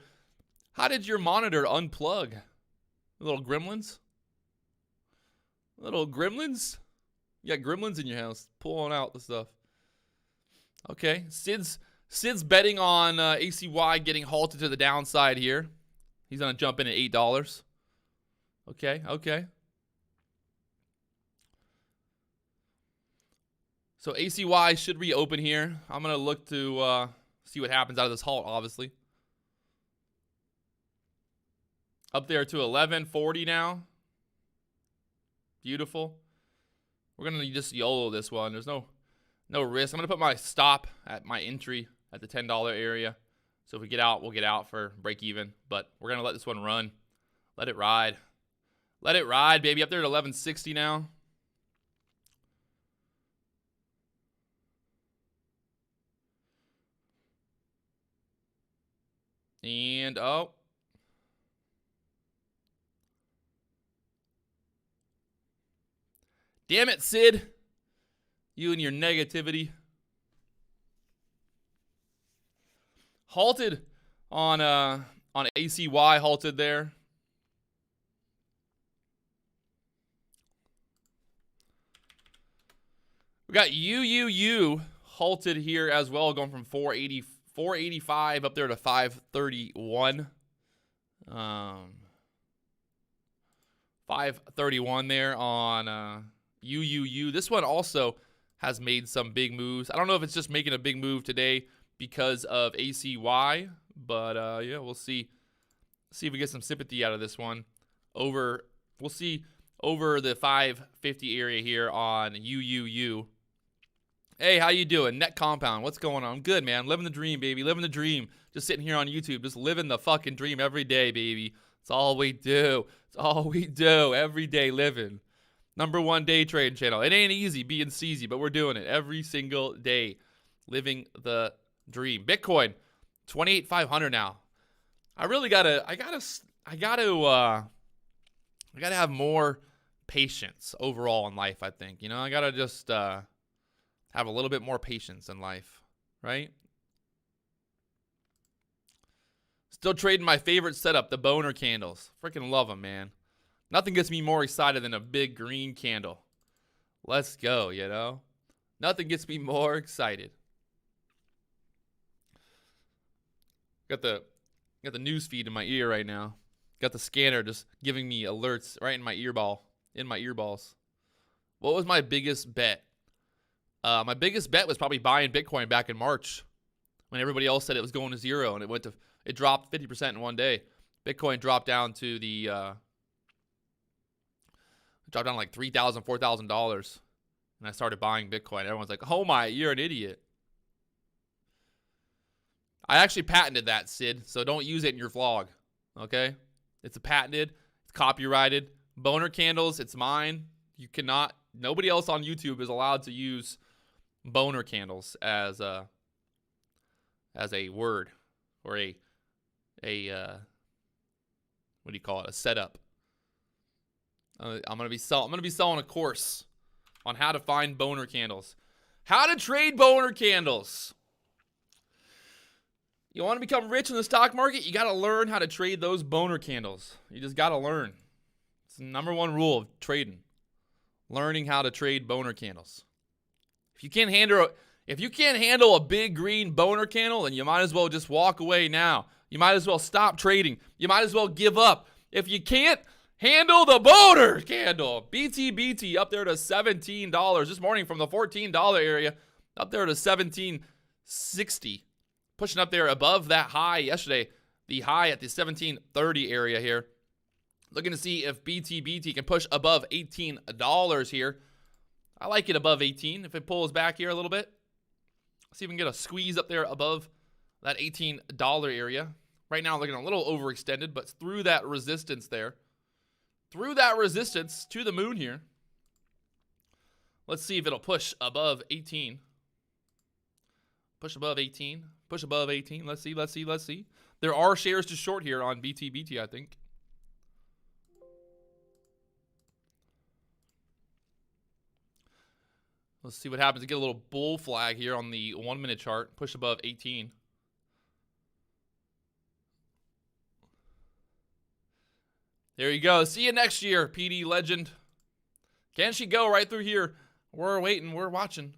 unplug? Little gremlins? Little gremlins? You got gremlins in your house pulling out the stuff. Okay. Sid's betting on ACY getting halted to the downside here. He's going to jump in at $8. Okay. So ACY should reopen here. I'm going to look to see what happens out of this halt, obviously. Up there to 1140 now. Beautiful. We're going to just YOLO this one. There's no risk. I'm going to put my stop at my entry at the $10 area. So if we get out, we'll get out for break even. But we're going to let this one run. Let it ride. Let it ride, baby. Up there at 1160 now. And, oh. Damn it, Sid. You and your negativity. Halted on ACY, halted there. We got UUU halted here as well, going from 485 up there to 531. 531 there on UUU. This one also has made some big moves. I don't know if it's just making a big move today because of ACY, but yeah, we'll see. See if we get some sympathy out of this one. We'll see over the 550 area here on UUU. Hey, how you doing? Net compound, what's going on? I'm good, man. Living the dream, baby. Living the dream. Just sitting here on YouTube, just living the fucking dream every day, baby. It's all we do. It's all we do. Every day living. #1 day trading channel. It ain't easy being CZ, but we're doing it every single day. Living the dream. Bitcoin, 28,500 now. I gotta have more patience overall in life, I think. You know, I gotta just have a little bit more patience in life, right? Still trading my favorite setup, the boner candles. Freaking love them, man. Nothing gets me more excited than a big green candle. Let's go, you know? Nothing gets me more excited. Got the news feed in my ear right now. Got the scanner just giving me alerts right in my earballs. What was my biggest bet? My biggest bet was probably buying Bitcoin back in March when everybody else said it was going to zero, and it dropped 50% in one day. Bitcoin dropped down to like $3,000, $4,000, and I started buying Bitcoin. Everyone's like, "Oh my, you're an idiot." I actually patented that, Sid, so don't use it in your vlog, okay? It's patented, it's copyrighted. Boner candles, it's mine. You cannot. Nobody else on YouTube is allowed to use boner candles as a word or a what do you call it? A setup. I'm gonna be selling a course on how to find boner candles, how to trade boner candles. You want to become rich in the stock market? You got to learn how to trade those boner candles. You just got to learn. It's the #1 rule of trading. Learning how to trade boner candles. If you can't handle a big green boner candle, then you might as well just walk away now. You might as well stop trading. You might as well give up. If you can't handle the boner candle, BTBT up there to $17 this morning from the $14 area up there to $17.60. Pushing up there above that high yesterday, the high at the 1730 area here. Looking to see if BTBT can push above $18 here. I like it above 18 if it pulls back here a little bit. See if we can get a squeeze up there above that $18 area. Right now, looking a little overextended, but through that resistance there. Through that resistance to the moon here. Let's see if it'll push above 18. Push above 18. Push above 18. Let's see. There are shares to short here on BTBT, I think. Let's see what happens. Get a little bull flag here on the 1-minute chart. Push above 18. There you go. See you next year, PD legend. Can she go right through here? We're waiting. We're watching.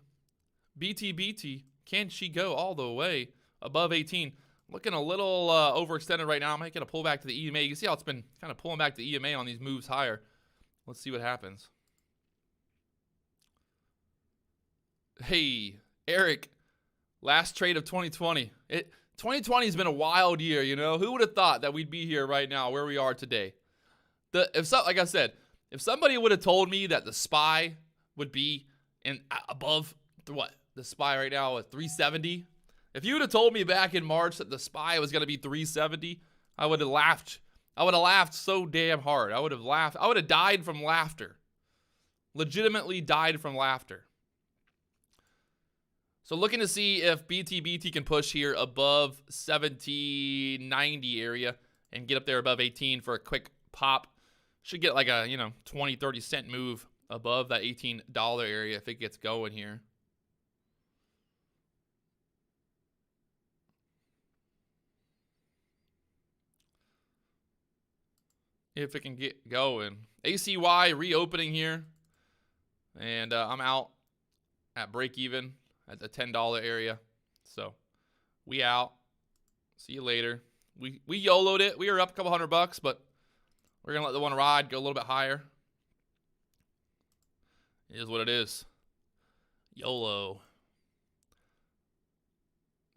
BTBT. Can she go all the way above 18? Looking a little overextended right now. I might get a pullback to the EMA. You can see how it's been kind of pulling back the EMA on these moves higher. Let's see what happens. Hey, Eric. Last trade of 2020. 2020 has been a wild year, you know. Who would have thought that we'd be here right now where we are today? Like I said, if somebody would have told me that the SPY would be above what? The SPY right now at 370. If you would have told me back in March that the SPY was going to be 370, I would have laughed. I would have laughed so damn hard. I would have laughed. I would have died from laughter. Legitimately died from laughter. So looking to see if BTBT can push here above 1790 area and get up there above 18 for a quick pop. Should get like a, 20, 30 cent move above that $18 area if it gets going here. If it can get going. ACY reopening here. And I'm out at break even. at the $10 area. So we out. See you later. We YOLO'd it. We were up a couple $100, but we're going to let the one ride go a little bit higher. It is what it is. YOLO.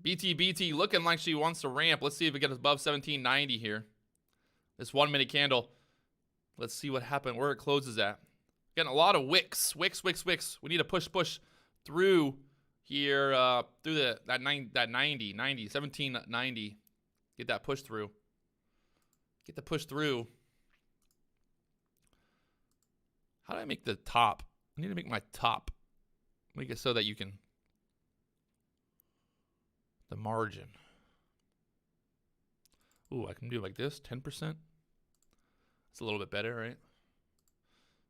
BTBT looking like she wants to ramp. Let's see if we get above 1790 here. This 1 minute candle. Let's see what happened, where it closes at. Getting a lot of wicks. Wicks. We need to push through here, through that 1790. Get that push through. Get the push through. How do I make the top? I need to make my top. Make it so that you can. The margin. Ooh, I can do it like this, 10%. It's a little bit better, right?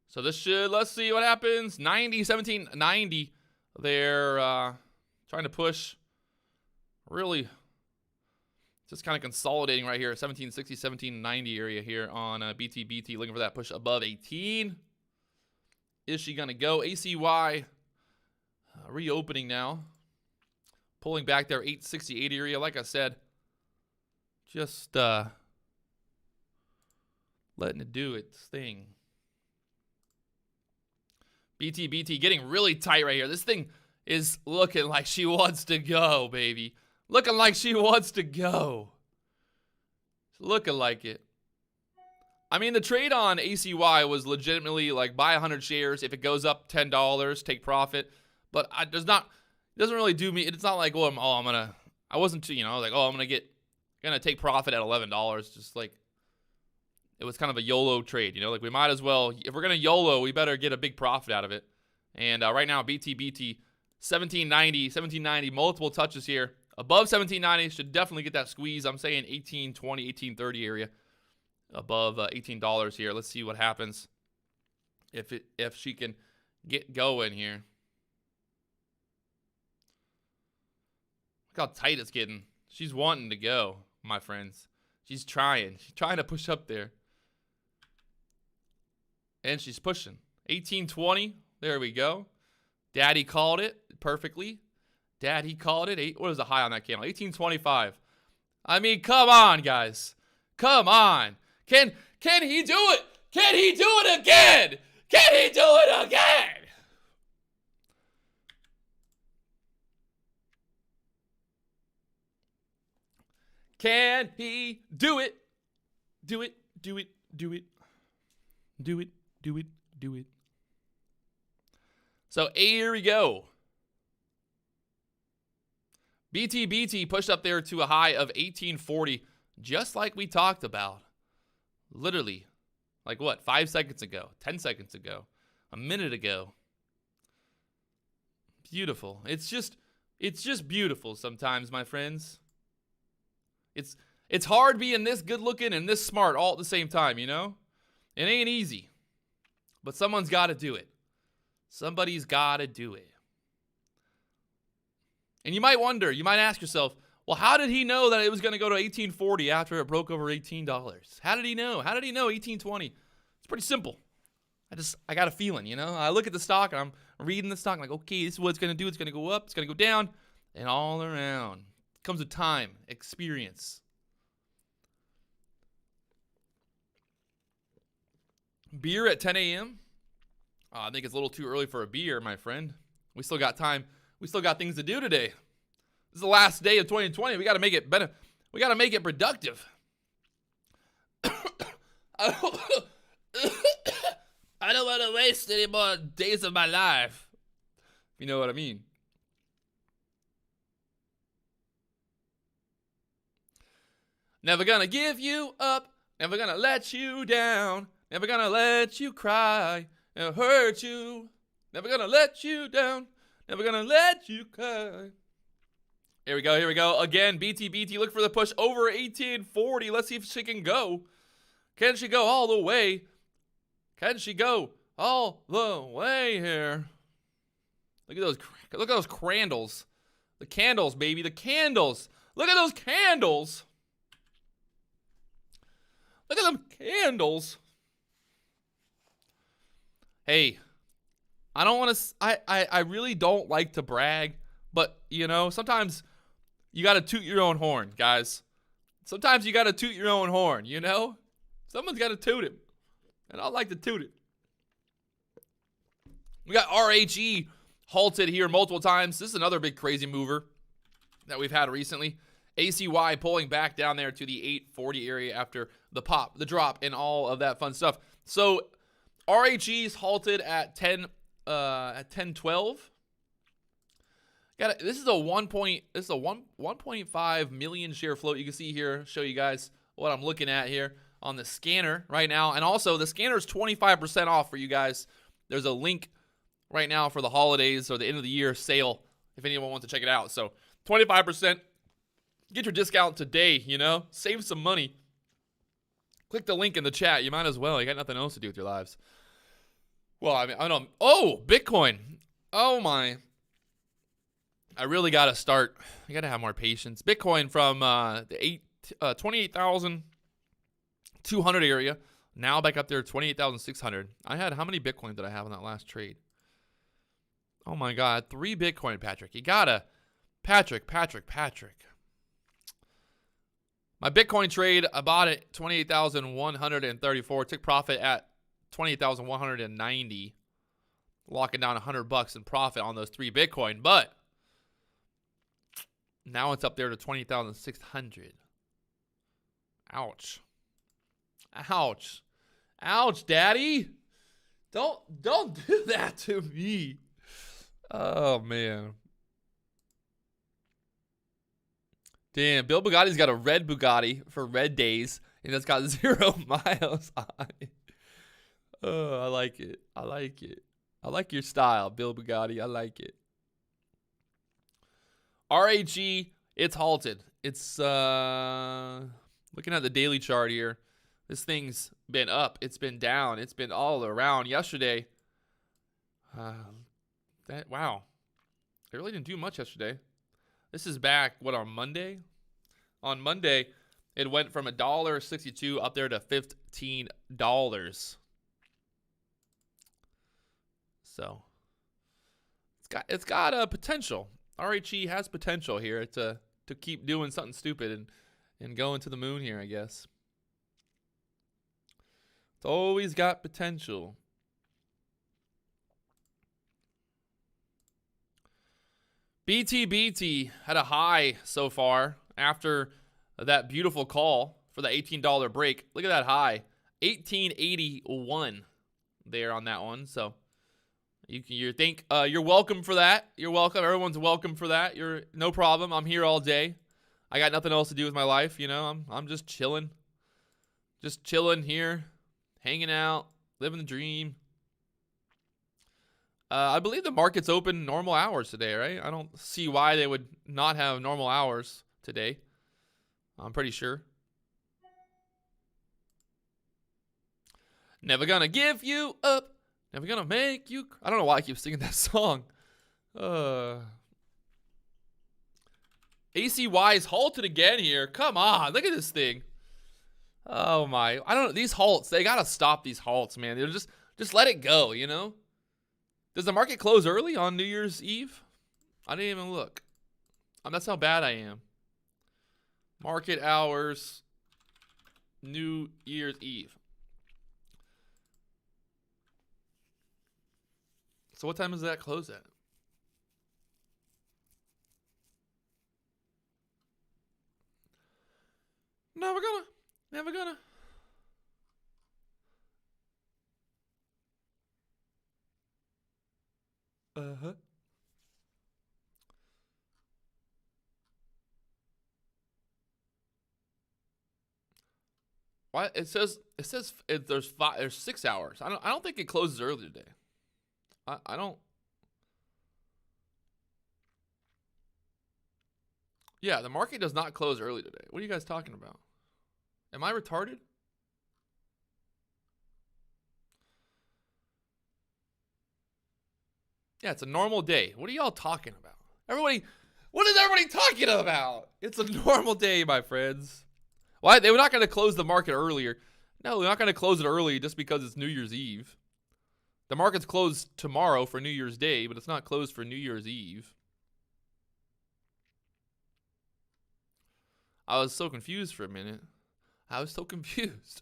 So this should, let's see what happens. 1790. They're trying to push. Really just kind of consolidating right here. 1760, 1790 area here on BTBT. Looking for that push above 18. Is she going to go? ACY reopening now. Pulling back there, 868 area. Like I said, just letting it do its thing. BTBT getting really tight right here. This thing is looking like she wants to go, baby. Looking like she wants to go. It's looking like it. I mean, the trade on ACY was legitimately like buy 100 shares. If it goes up $10, take profit. But it doesn't really do me. It's not like, I wasn't too, like, I'm gonna take profit at $11. Just like, it was kind of a YOLO trade, like we might as well, if we're gonna YOLO, we better get a big profit out of it. And right now, BTBT 1790, multiple touches here. Above 1790 should definitely get that squeeze. I'm saying 1820, 1830 area. Above $18 here. Let's see what happens if she can get going here. Look how tight it's getting. She's wanting to go, my friends. She's trying to push up there. And she's pushing. 1820. There we go. Daddy called it perfectly. Daddy called it. What was the high on that candle? 1825. I mean, come on, guys. Come on. Can he do it? Can he do it again? Can he do it again? Can he do it? Do it. Do it. Do it. Do it. Do it. Do it. So here we go. BTBT pushed up there to a high of 1840, just like we talked about. Literally, like what, 5 seconds ago, 10 seconds ago, a minute ago. Beautiful. It's just beautiful sometimes, my friends. It's hard being this good looking and this smart all at the same time, It ain't easy. But someone's got to do it. Somebody's got to do it. And you might wonder, you might ask yourself, well, how did he know that it was going to go to 1840 after it broke over $18? How did he know? How did he know 1820? It's pretty simple. I got a feeling, I look at the stock and I'm reading the stock. I'm like, okay, this is what it's going to do. It's going to go up. It's going to go down. And all around. It comes with time, experience. Beer at 10 a.m.? I think it's a little too early for a beer, my friend. We still got time. We still got things to do today. This is the last day of 2020. We got to make it better. We got to make it productive. I don't want to waste any more days of my life. If you know what I mean. Never gonna give you up. Never gonna let you down. Never gonna let you cry and hurt you. Never gonna let you down. Never gonna let you cry. Here we go. Again, BTBT, look for the push over 1840. Let's see if she can go. Can she go all the way? Can she go all the way here? Look at those candles. The candles, baby, the candles. Look at those candles. Look at them candles. Hey, I don't want to. I really don't like to brag, But, you know, sometimes you got to toot your own horn, guys. Sometimes you got to toot your own horn, you know? Someone's got to toot it. And I like to toot it. We got RHE halted here multiple times. This is another big crazy mover that we've had recently. ACY pulling back down there to the 840 area after the pop, the drop, and all of that fun stuff. So RHE's halted at 1012. This is a 1.5 million share float. You can see here, show you guys what I'm looking at here on the scanner right now. And also the scanner is 25% off for you guys. There's a link right now for the holidays or the end of the year sale if anyone wants to check it out. So 25%. Get your discount today, you know? Save some money. Click the link in the chat. You might as well. You got nothing else to do with your lives. Well, I mean, I don't. Oh, Bitcoin. Oh, my. I really got to start. I got to have more patience. Bitcoin from the 28,200 area. Now back up there, 28,600. I had, how many Bitcoin did I have on that last trade? Oh, my God. 3 Bitcoin, Patrick. You got to. Patrick. My Bitcoin trade, I bought it 28,134. Took profit at 28,190. Locking down $100 in profit on those 3 Bitcoin. But now it's up there to 20,600. Ouch. Ouch. Ouch, Daddy. Don't do that to me. Oh, man. Damn, Bill Bugatti's got a red Bugatti for red days, and it's got 0 miles on it. Oh, I like it. I like it. I like your style, Bill Bugatti. I like it. RHE, it's halted. It's, looking at the daily chart here, this thing's been up. It's been down. It's been all around. Yesterday, wow. It really didn't do much yesterday. This is back, what, on Monday? On Monday, it went from $1.62 up there to $15. So, it's got a potential. RHE has potential here to keep doing something stupid and going to the moon here, I guess. It's always got potential. BTBT had a high so far after that beautiful call for the $18 break. Look at that high, 1881 there on that one. So you think you're welcome for that. You're welcome. Everyone's welcome for that. You're no problem. I'm here all day. I got nothing else to do with my life. You know, I'm just chilling here, hanging out, living the dream. I believe the market's open normal hours today, right? I don't see why they would not have normal hours today. I'm pretty sure. Never gonna give you up. Never gonna make you. I don't know why I keep singing that song. ACY is halted again here. Come on, look at this thing. Oh my! I don't know, these halts. They gotta stop these halts, man. They're just let it go, you know. Does the market close early on New Year's Eve? I didn't even look. That's how bad I am. Market hours, New Year's Eve. So what time does that close at? Never gonna. Uh-huh. Why it says there's 6 hours. I don't think it closes early today. I don't. Yeah, the market does not close early today. What are you guys talking about? Am I retarded? Yeah, it's a normal day. What are y'all talking about? What is everybody talking about? It's a normal day, my friends. Why? They were not going to close the market earlier. No, they're not going to close it early just because it's New Year's Eve. The market's closed tomorrow for New Year's Day, but it's not closed for New Year's Eve. I was so confused for a minute. I was so confused.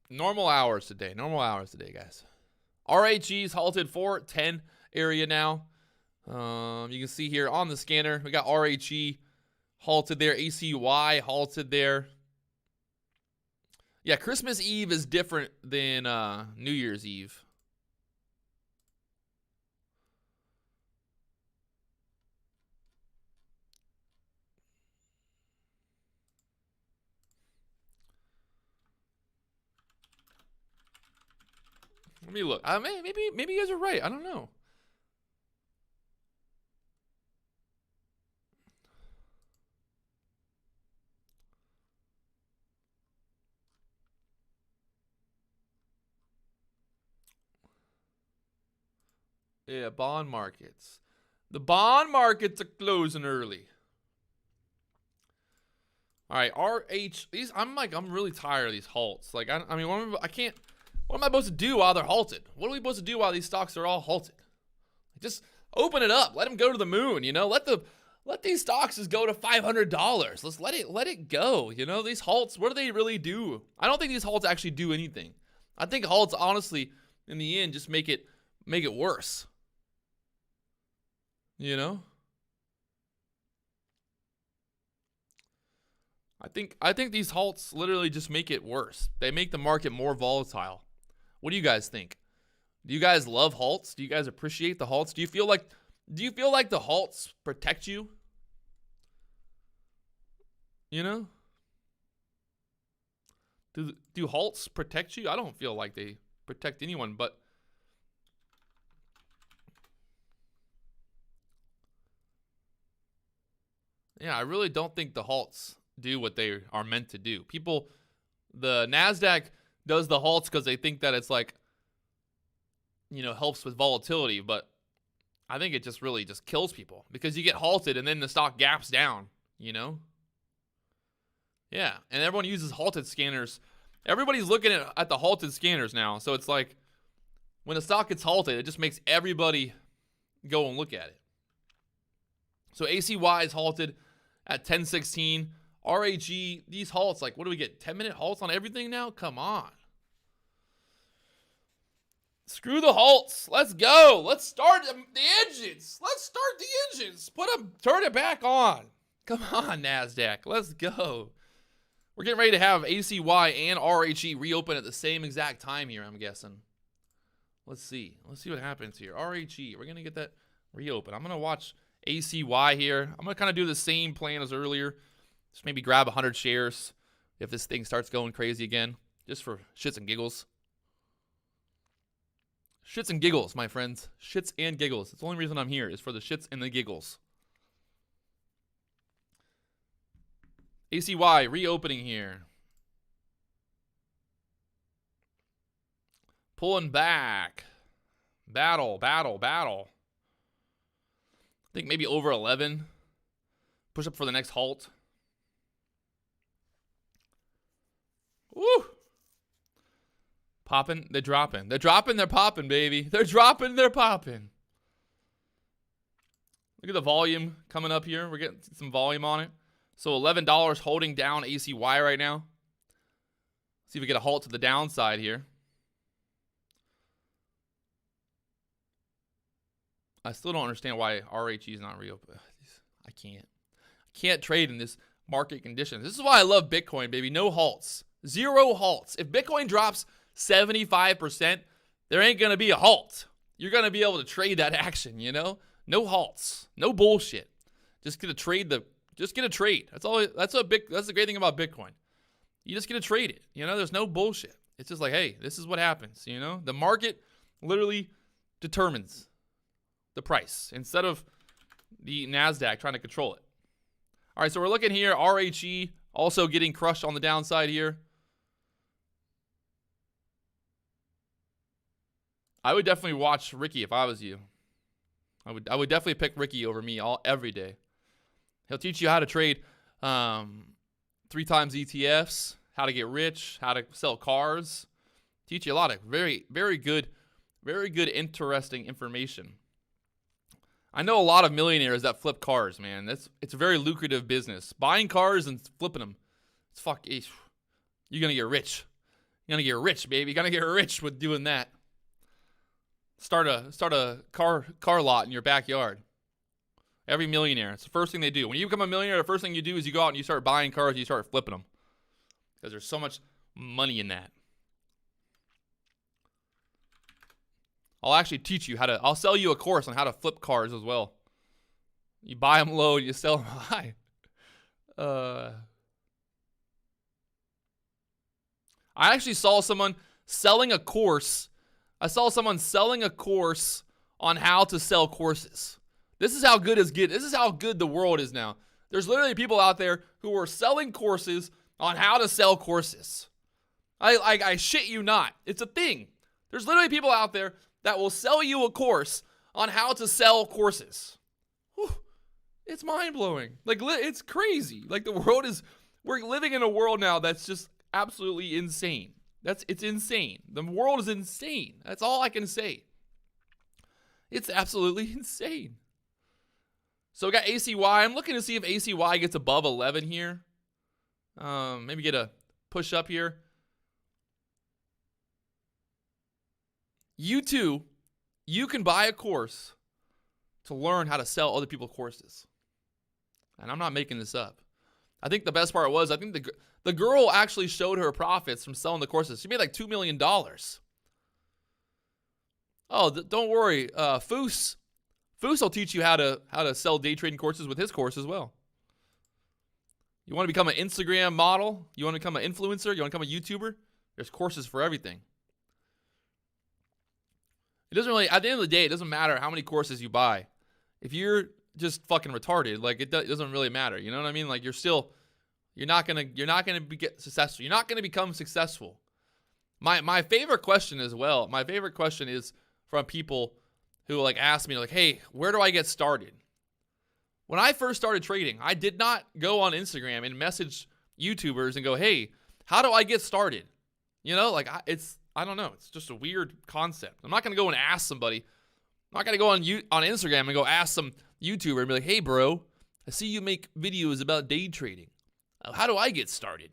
Normal hours today. Normal hours today, guys. RHE's halted 410 area now. You can see here on the scanner, we got RHE halted there. ACY halted there. Yeah, Christmas Eve is different than New Year's Eve. Let me look. Maybe you guys are right. I don't know. Yeah, bond markets. The bond markets are closing early. All right, I'm really tired of these halts. Like, I mean, what am I supposed to do while they're halted? What are we supposed to do while these stocks are all halted? Just open it up. Let them go to the moon, you know? Let these stocks just go to $500. Let's let it go, you know? These halts, what do they really do? I don't think these halts actually do anything. I think halts, honestly, in the end, just make it worse. You know? I think these halts literally just make it worse. They make the market more volatile. What do you guys think? Do you guys love halts? Do you guys appreciate the halts? Do you feel like the halts protect you? You know? Do halts protect you? I don't feel like they protect anyone, but yeah, I really don't think the halts do what they are meant to do. The NASDAQ does the halts because they think that it's like, you know, helps with volatility, but I think it just really just kills people because you get halted and then the stock gaps down, you know? Yeah, and everyone uses halted scanners. Everybody's looking at the halted scanners now, so it's like when a stock gets halted, it just makes everybody go and look at it. So ACY is halted at 10:16. RHE, these halts, like, what do we get? 10-minute halts on everything now? Come on. Screw the halts. Let's go. Let's start the engines. Let's start the engines. Turn it back on. Come on, NASDAQ. Let's go. We're getting ready to have ACY and RHE reopen at the same exact time here, I'm guessing. Let's see. Let's see what happens here. RHE, we're going to get that reopen. I'm going to watch ACY here. I'm going to kind of do the same plan as earlier. Just maybe grab 100 shares if this thing starts going crazy again, just for shits and giggles. Shits and giggles, my friends. Shits and giggles. That's the only reason I'm here is for the shits and the giggles. ACY reopening here. Pulling back. Battle. I think maybe over 11. Push up for the next halt. Woo! Popping, they're dropping. They're dropping, they're popping, baby. They're dropping, they're popping. Look at the volume coming up here. We're getting some volume on it. So $11 holding down ACY right now. See if we get a halt to the downside here. I still don't understand why RHE is not reopened. I can't trade in this market conditions. This is why I love Bitcoin, baby. No halts. Zero halts. If Bitcoin drops 75%, there ain't going to be a halt. You're going to be able to trade that action, you know? No halts. No bullshit. Just get a trade. That's all. That's the great thing about Bitcoin. You just get to trade it. You know, there's no bullshit. It's just like, hey, this is what happens, you know? The market literally determines the price instead of the NASDAQ trying to control it. All right, so we're looking here. RHE also getting crushed on the downside here. I would definitely watch Ricky if I was you. I would definitely pick Ricky over me every day. He'll teach you how to trade 3 times ETFs, how to get rich, how to sell cars. Teach you a lot of very, very good, interesting information. I know a lot of millionaires that flip cars, man. It's a very lucrative business. Buying cars and flipping them. You're gonna get rich. You're gonna get rich, baby. You're gonna get rich with doing that. Start a car lot in your backyard. Every millionaire, it's the first thing they do. When you become a millionaire, the first thing you do is you go out and you start buying cars and you start flipping them. Because there's so much money in that. I'll actually teach you I'll sell you a course on how to flip cars as well. You buy them low, you sell them high. I actually saw someone selling a course. I saw someone selling a course on how to sell courses. This is how good This is how good the world is now. There's literally people out there who are selling courses on how to sell courses. I shit you not. It's a thing. There's literally people out there that will sell you a course on how to sell courses. Whew. It's mind-blowing. Like, it's crazy. Like, we're living in a world now that's just absolutely insane. It's insane. The world is insane. That's all I can say. It's absolutely insane. So we got ACY. I'm looking to see if ACY gets above 11 here. Maybe get a push up here. You too, you can buy a course to learn how to sell other people's courses. And I'm not making this up. I think the best part was, I think the girl actually showed her profits from selling the courses. She made like $2 million. Oh, don't worry. Foos will teach you how to sell day trading courses with his course as well. You want to become an Instagram model? You want to become an influencer? You want to become a YouTuber? There's courses for everything. It doesn't really, at the end of the day, it doesn't matter how many courses you buy. If you're just fucking retarded, like it doesn't really matter. You know what I mean? Like you're not gonna get successful. You're not gonna become successful. My favorite question as well. My favorite question is from people who like ask me like, hey, where do I get started? When I first started trading, I did not go on Instagram and message YouTubers and go, hey, how do I get started? You know, like I don't know. It's just a weird concept. I'm not going to go and ask somebody. I'm not going to go on Instagram and go ask some YouTuber and be like, hey, bro, I see you make videos about day trading. How do I get started?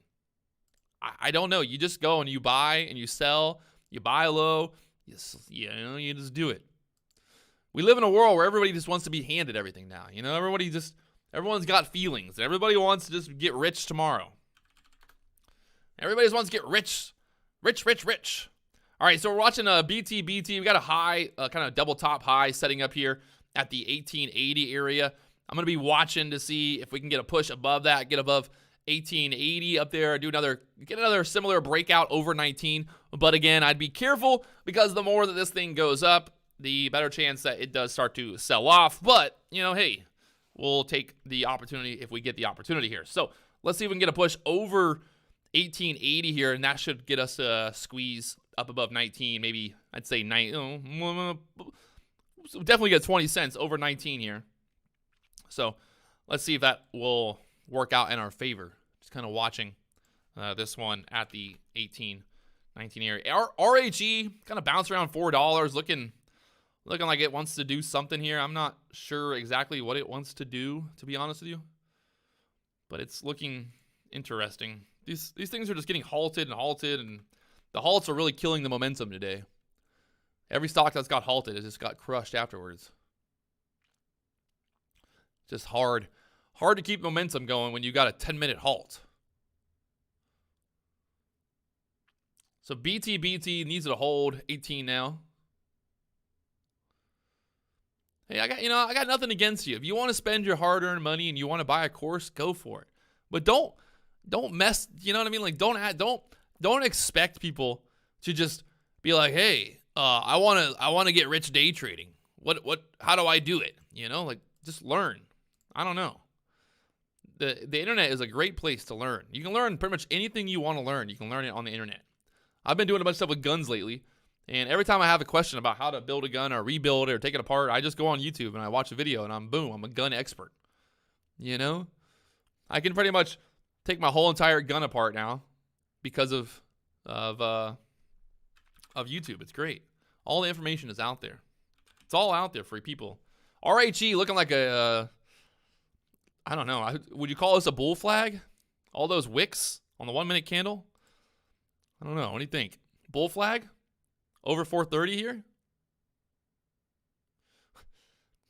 I don't know. You just go and you buy and you sell. You buy low. You just do it. We live in a world where everybody just wants to be handed everything now. You know, everyone's got feelings. Everybody wants to just get rich tomorrow. Everybody just wants to get rich. Rich. All right, so we're watching a BTBT. We got a high, kind of double top high setting up here at the 1880 area. I'm going to be watching to see if we can get a push above that, get above 1880 up there, get another similar breakout over 19. But again, I'd be careful because the more that this thing goes up, the better chance that it does start to sell off. But, you know, hey, we'll take the opportunity if we get the opportunity here. So let's see if we can get a push over 1880 here, and that should get us a squeeze up above 19, maybe I'd say definitely get 20 cents over 19 here. So let's see if that will work out in our favor. Just kind of watching this one at the 18-19 area. RHE kind of bounced around $4, looking like it wants to do something here. I'm not sure exactly what it wants to do, to be honest with you, but it's looking interesting. These things are just getting halted, and the halts are really killing the momentum today. Every stock that's got halted has just got crushed afterwards. Just hard to keep momentum going when you got a 10-minute halt. So BTBT needs to hold 18 now. Hey, I got nothing against you. If you want to spend your hard-earned money and you want to buy a course, go for it. But don't mess, you know what I mean? Like don't expect people to just be like, "Hey, I want to get rich day trading. How do I do it?" You know, like just learn. I don't know. The internet is a great place to learn. You can learn pretty much anything you want to learn. You can learn it on the internet. I've been doing a bunch of stuff with guns lately, and every time I have a question about how to build a gun or rebuild it or take it apart, I just go on YouTube and I watch a video, and I'm a gun expert. You know, I can pretty much take my whole entire gun apart now because of YouTube. It's great. All the information is out there. It's all out there for people. RHE looking like a, I don't know. Would you call this a bull flag? All those wicks on the 1 minute candle? I don't know. What do you think? Bull flag? Over 430 here?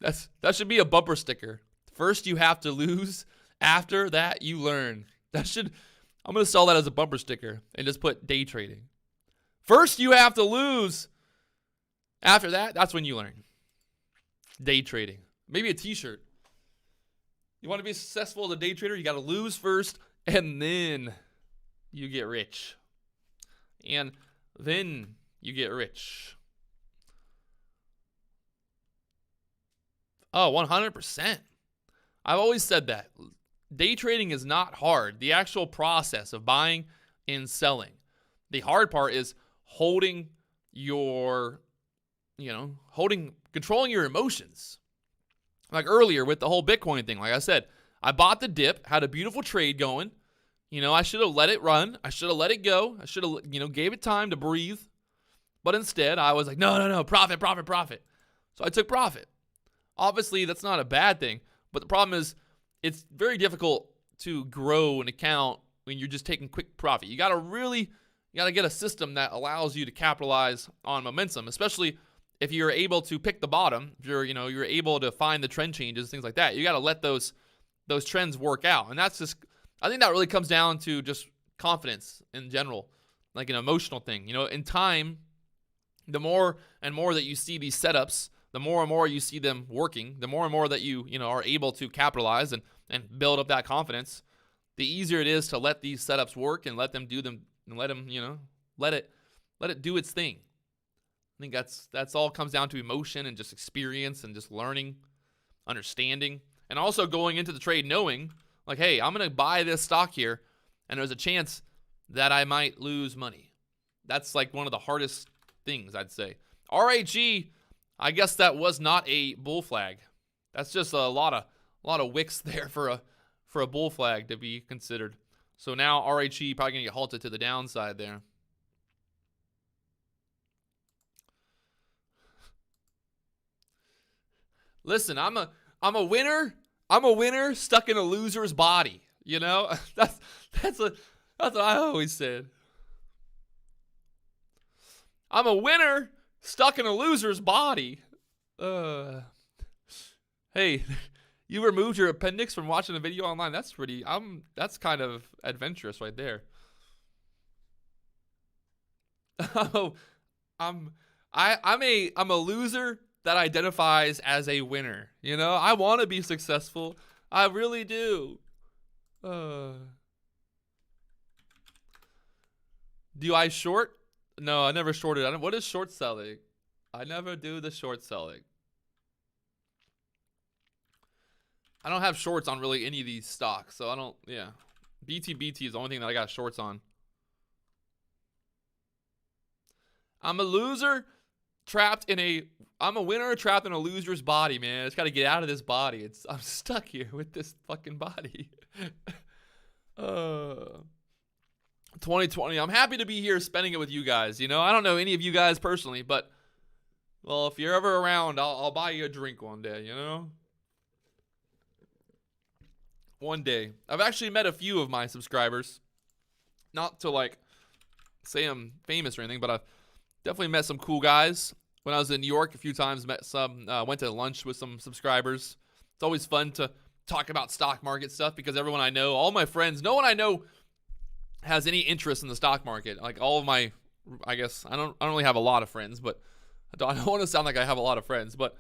That should be a bumper sticker. First you have to lose. After that you learn. I'm going to sell that as a bumper sticker and just put day trading. First you have to lose. After that, that's when you learn. Day trading. Maybe a t-shirt. You want to be successful as a day trader, you got to lose first and then you get rich. And then you get rich. Oh, 100%. I've always said that. Day trading is not hard. The actual process of buying and selling. The hard part is controlling your emotions. Like earlier with the whole Bitcoin thing, like I said, I bought the dip, had a beautiful trade going. I should have let it run. I should have let it go. I should have, gave it time to breathe. But instead, I was like, no, profit. So I took profit. Obviously, that's not a bad thing. But the problem is, it's very difficult to grow an account when you're just taking quick profit. You got to get a system that allows you to capitalize on momentum, especially if you're able to pick the bottom. If you're able to find the trend changes, things like that. You got to let those trends work out. And that's just, I think that really comes down to just confidence in general, like an emotional thing. In time, the more and more that you see these setups, the more and more you see them working, the more and more that you are able to capitalize and build up that confidence, the easier it is to let these setups work and let them do them and let it do its thing. I think that's all comes down to emotion and just experience and just learning, understanding, and also going into the trade knowing, like, hey, I'm going to buy this stock here, and there's a chance that I might lose money. That's like one of the hardest things, I'd say. RHE, I guess that was not a bull flag. That's just a lot of wicks there for a bull flag to be considered. So now RHE probably going to get halted to the downside there. Listen, I'm a winner. I'm a winner stuck in a loser's body. That's what I always said. I'm a winner stuck in a loser's body. Hey, you removed your appendix from watching a video online. That's kind of adventurous right there. I'm a loser that identifies as a winner. I want to be successful. I really do. Do I short? No, I never shorted. What is short selling? I never do the short selling. I don't have shorts on really any of these stocks, so I don't, yeah. BTBT is the only thing that I got shorts on. I'm a winner trapped in a loser's body, man. I just got to get out of this body. I'm stuck here with this fucking body. 2020. I'm happy to be here spending it with you guys. I don't know any of you guys personally, but, well, if you're ever around, I'll buy you a drink one day, One day. I've actually met a few of my subscribers. Not to, say I'm famous or anything, but I've definitely met some cool guys. When I was in New York a few times, met some, went to lunch with some subscribers. It's always fun to talk about stock market stuff because everyone I know, all my friends, no one I know has any interest in the stock market. Like all of my, I guess, I don't really have a lot of friends, but I don't want to sound like I have a lot of friends, but,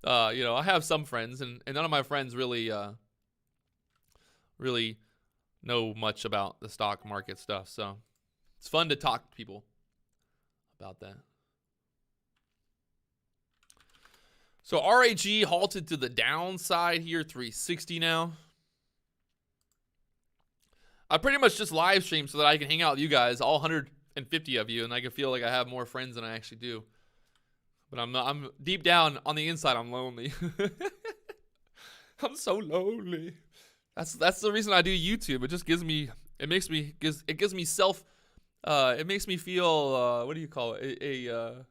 I have some friends and none of my friends really know much about the stock market stuff. So it's fun to talk to people about that. So RAG halted to the downside here, 360 now. I pretty much just live stream so that I can hang out with you guys, all 150 of you, and I can feel like I have more friends than I actually do. But I'm deep down on the inside, I'm lonely. I'm so lonely. That's the reason I do YouTube. It just gives me feel what do you call it?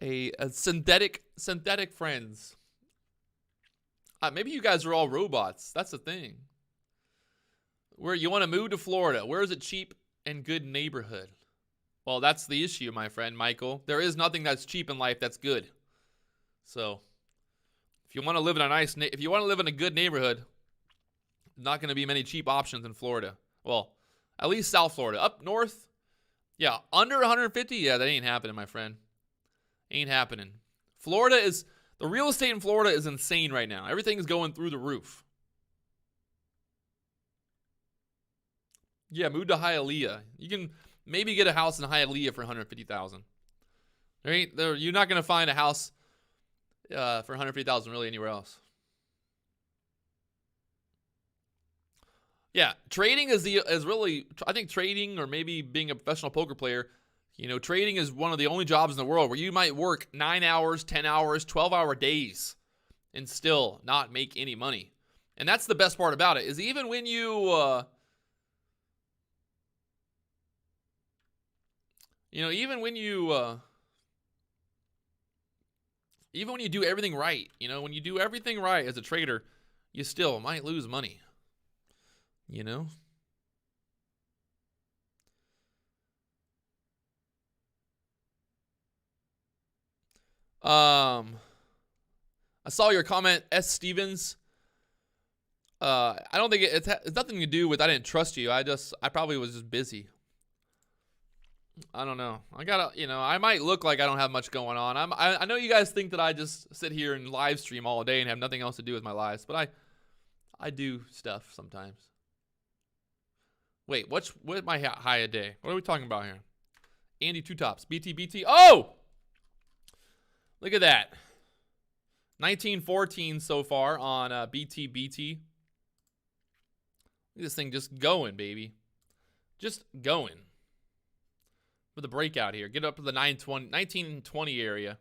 A synthetic friends. Maybe you guys are all robots. That's the thing. Where you want to move to Florida. Where is it cheap and good neighborhood? Well, that's the issue, my friend Michael. There is nothing that's cheap in life that's good. So, if you want to live in a good neighborhood, not going to be many cheap options in Florida. Well, at least South Florida. Up north, yeah, under 150, yeah, that ain't happening, my friend. Ain't happening. The real estate in Florida is insane right now. Everything is going through the roof. Yeah, move to Hialeah. You can maybe get a house in Hialeah for $150,000. You're not going to find a house for $150,000 really anywhere else. Yeah, trading is really, I think trading, or maybe being a professional poker player, trading is one of the only jobs in the world where you might work 9 hours, 10 hours, 12-hour days and still not make any money. And that's the best part about it, is even when you even when you do everything right, when you do everything right as a trader, you still might lose money. I saw your comment, S. Stevens. I don't think it's nothing to do with I didn't trust you. I probably was just busy. I don't know. I might look like I don't have much going on. I know you guys think that I just sit here and live stream all day and have nothing else to do with my lives, but I do stuff sometimes. Wait, what my high a day? What are we talking about here? Andy Two Tops, BTBT. Oh! Look at that. 1914 so far on BTBT. Look at this thing just going, baby. Just going. With a breakout here. Get up to the 1920 area.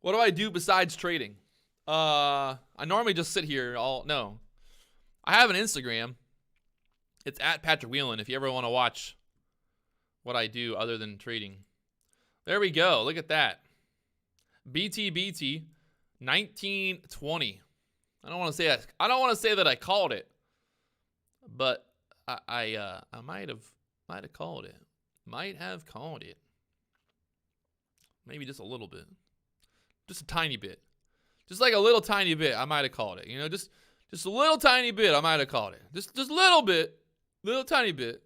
What do I do besides trading? I normally just sit here no. I have an Instagram. It's at Patrick Wieland if you ever want to watch what I do other than trading. There we go. Look at that. BTBT 1920. I don't want to say that I called it, but I might have called it. Might have called it. Maybe just a little bit. Just a tiny bit. Just like a little tiny bit, I might have called it. Just a little tiny bit, I might have called it. Just a little bit. Little tiny bit.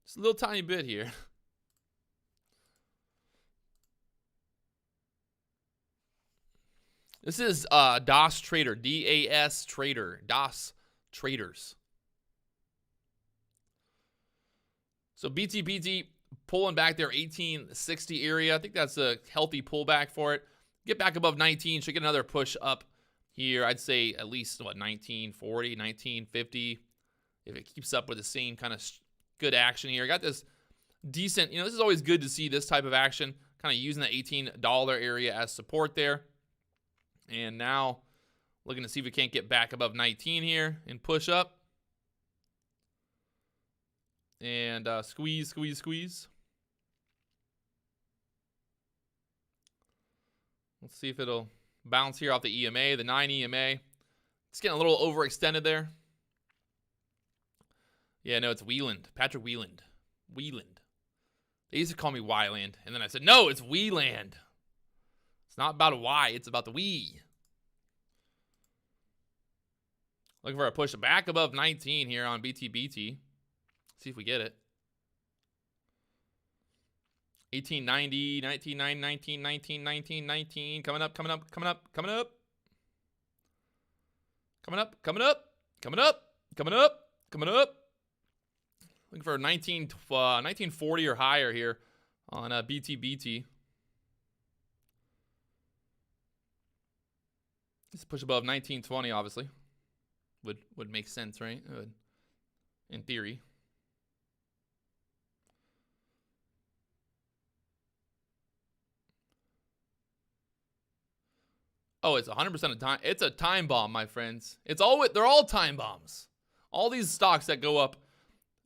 Just a little tiny bit here. This is DAS Trader. DAS Trader. DAS Traders. So BTBT pulling back there, 1860 area. I think that's a healthy pullback for it. Get back above 19. Should get another push up here. I'd say at least, 1940, 1950. If it keeps up with the same kind of good action here. Got this decent, this is always good to see this type of action. Kind of using the $18 area as support there. And now looking to see if we can't get back above 19 here and push up. And squeeze. Let's see if it'll bounce here off the EMA, the 9 EMA. It's getting a little overextended there. Yeah, no, it's Wieland. Patrick Wieland. Wieland. They used to call me Wieland. And then I said, no, it's Wieland. It's not about a Y. It's about the we. Looking for a push back above 19 here on BTBT. See if we get it. 1890, 1990, 19, 19, 19. Coming up. Looking for 1940 or higher here on BTBT. Just push above 1920, obviously. Would make sense, right? In theory. Oh, it's 100% of time. It's a time bomb, my friends. They're all time bombs. All these stocks that go up,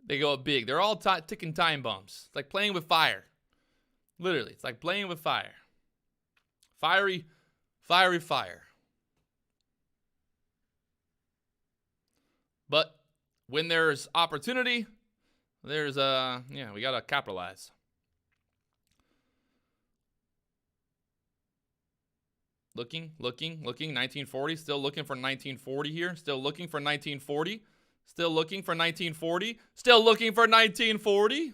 they go up big. They're all ticking time bombs. It's like playing with fire. Literally, it's like playing with fire. Fiery Fiery fire. But when there's opportunity, there's we got to capitalize. Looking, 1940, still looking for 1940 here, still looking for 1940, still looking for 1940, still looking for 1940.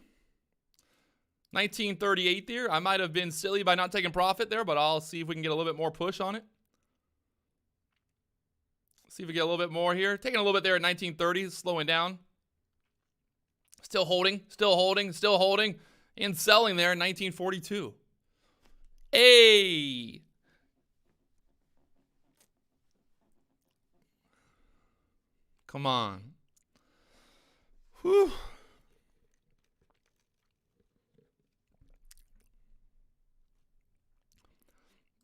1938 there. I might have been silly by not taking profit there, but I'll see if we can get a little bit more push on it. See if we get a little bit more here. Taking a little bit there at 1930, slowing down. Still holding, still holding, still holding, and selling there in 1942. Hey! Come on. Whew.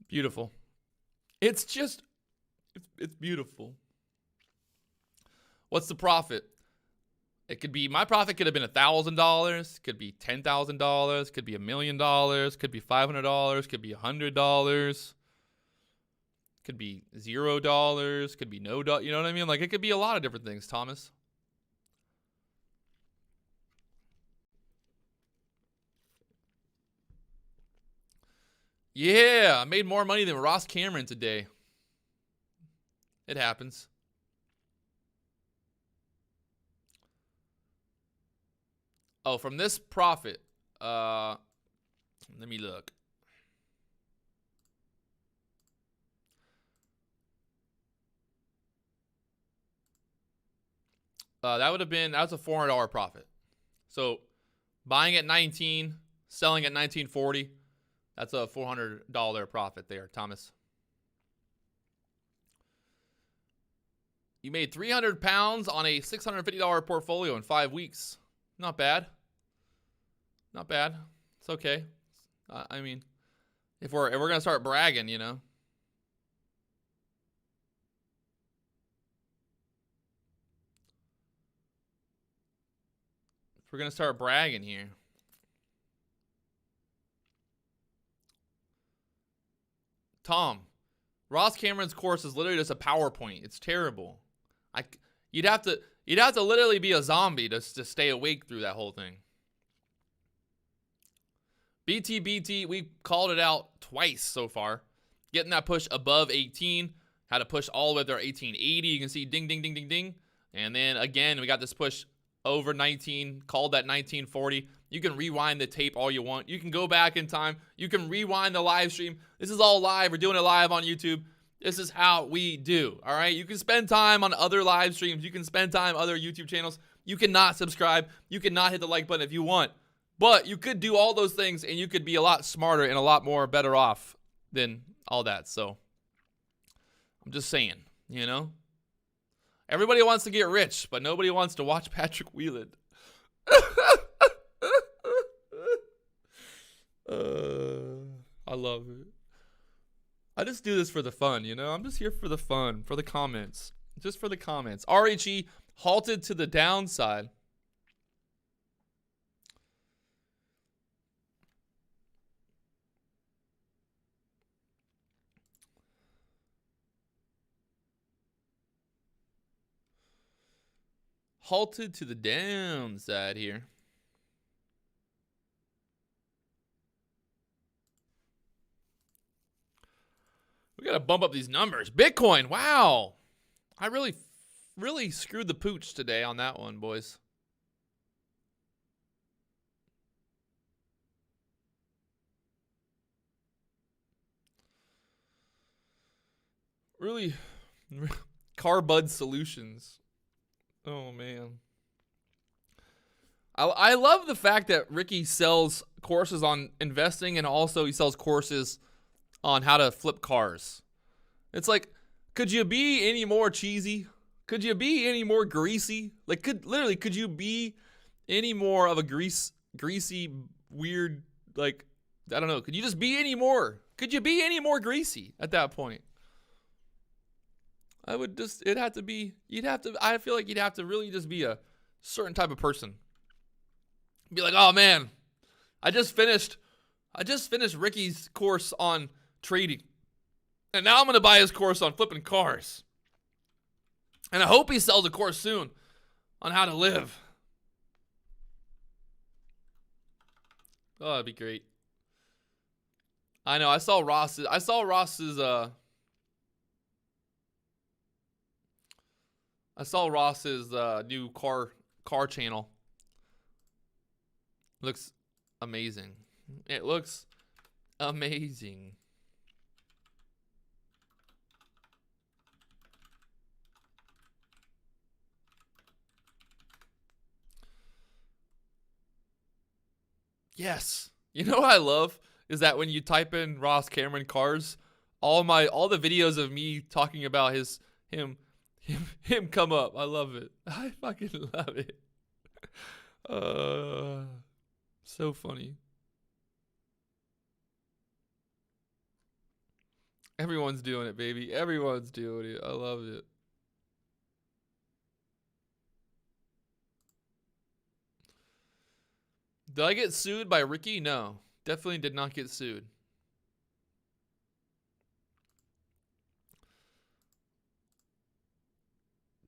Beautiful. It's just, it's beautiful. What's the profit? It could be, my profit could have been $1,000, could be $10,000, could be $1 million, could be $500, could be $100, could be $0, could be no dollar. You know what I mean? Like, it could be a lot of different things, Thomas. Yeah, I made more money than Ross Cameron today. It happens. Oh, from this profit, let me look. That would have been, that was a $400 profit. So buying at 19, selling at 1940, that's a $400 profit there, Thomas. You made 300 pounds on a $650 portfolio in 5 weeks. Not bad. Not bad. It's okay. I mean, if we're gonna start bragging, you know. If we're gonna start bragging here. Tom, Ross Cameron's course is literally just a PowerPoint. It's terrible. You'd have to literally be a zombie to stay awake through that whole thing. BTBT, we called it out twice so far. Getting that push above 18. Had to push all the way there 1880. You can see ding, ding, ding, ding, ding. And then again, we got this push over 19. Called that 1940. You can rewind the tape all you want. You can go back in time. You can rewind the live stream. This is all live. We're doing it live on YouTube. This is how we do, all right? You can spend time on other live streams. You can spend time on other YouTube channels. You cannot subscribe. You cannot hit the like button if you want. But you could do all those things, and you could be a lot smarter and a lot more better off than all that. So I'm just saying, you know? Everybody wants to get rich, but nobody wants to watch Patrick Wieland. I love it. I just do this for the fun, you know? I'm just here for the fun, for the comments. Just for the comments. RHE halted to the downside. Halted to the downside here. We got to bump up these numbers. Bitcoin, wow. I really screwed the pooch today on that one, boys. Really, Carbud Solutions. Oh, man. I love the fact that Ricky sells courses on investing and also he sells courses on how to flip cars. It's like, could you be any more cheesy? Could you be any more greasy? Like, could you be any more of a greasy, weird, like, I don't know. Could you just be any more? Could you be any more greasy at that point? I feel like you'd have to really just be a certain type of person. Be like, oh man, I just finished Ricky's course on trading. And now I'm going to buy his course on flipping cars. And I hope he sells a course soon on how to live. Oh, that'd be great. I know. I saw Ross's new car channel. Looks amazing. It looks amazing. Yes. You know what I love is that when you type in Ross Cameron cars, all the videos of me talking about him come up. I love it. I fucking love it. So funny. Everyone's doing it, baby. Everyone's doing it. I love it. Did I get sued by Ricky? No. Definitely did not get sued.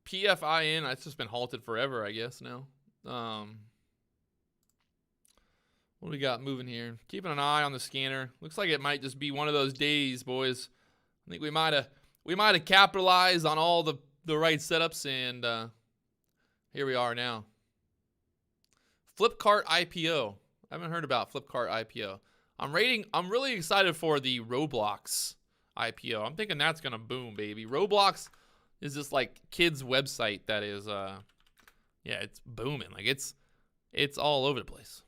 PFIN, it's just been halted forever, I guess, now. What do we got moving here? Keeping an eye on the scanner. Looks like it might just be one of those days, boys. I think we might have capitalized on all the right setups, and here we are now. Flipkart IPO. I haven't heard about Flipkart IPO. I'm really excited for the Roblox IPO. I'm thinking that's gonna boom, baby. Roblox is this like kids website that is yeah, it's booming. Like it's all over the place.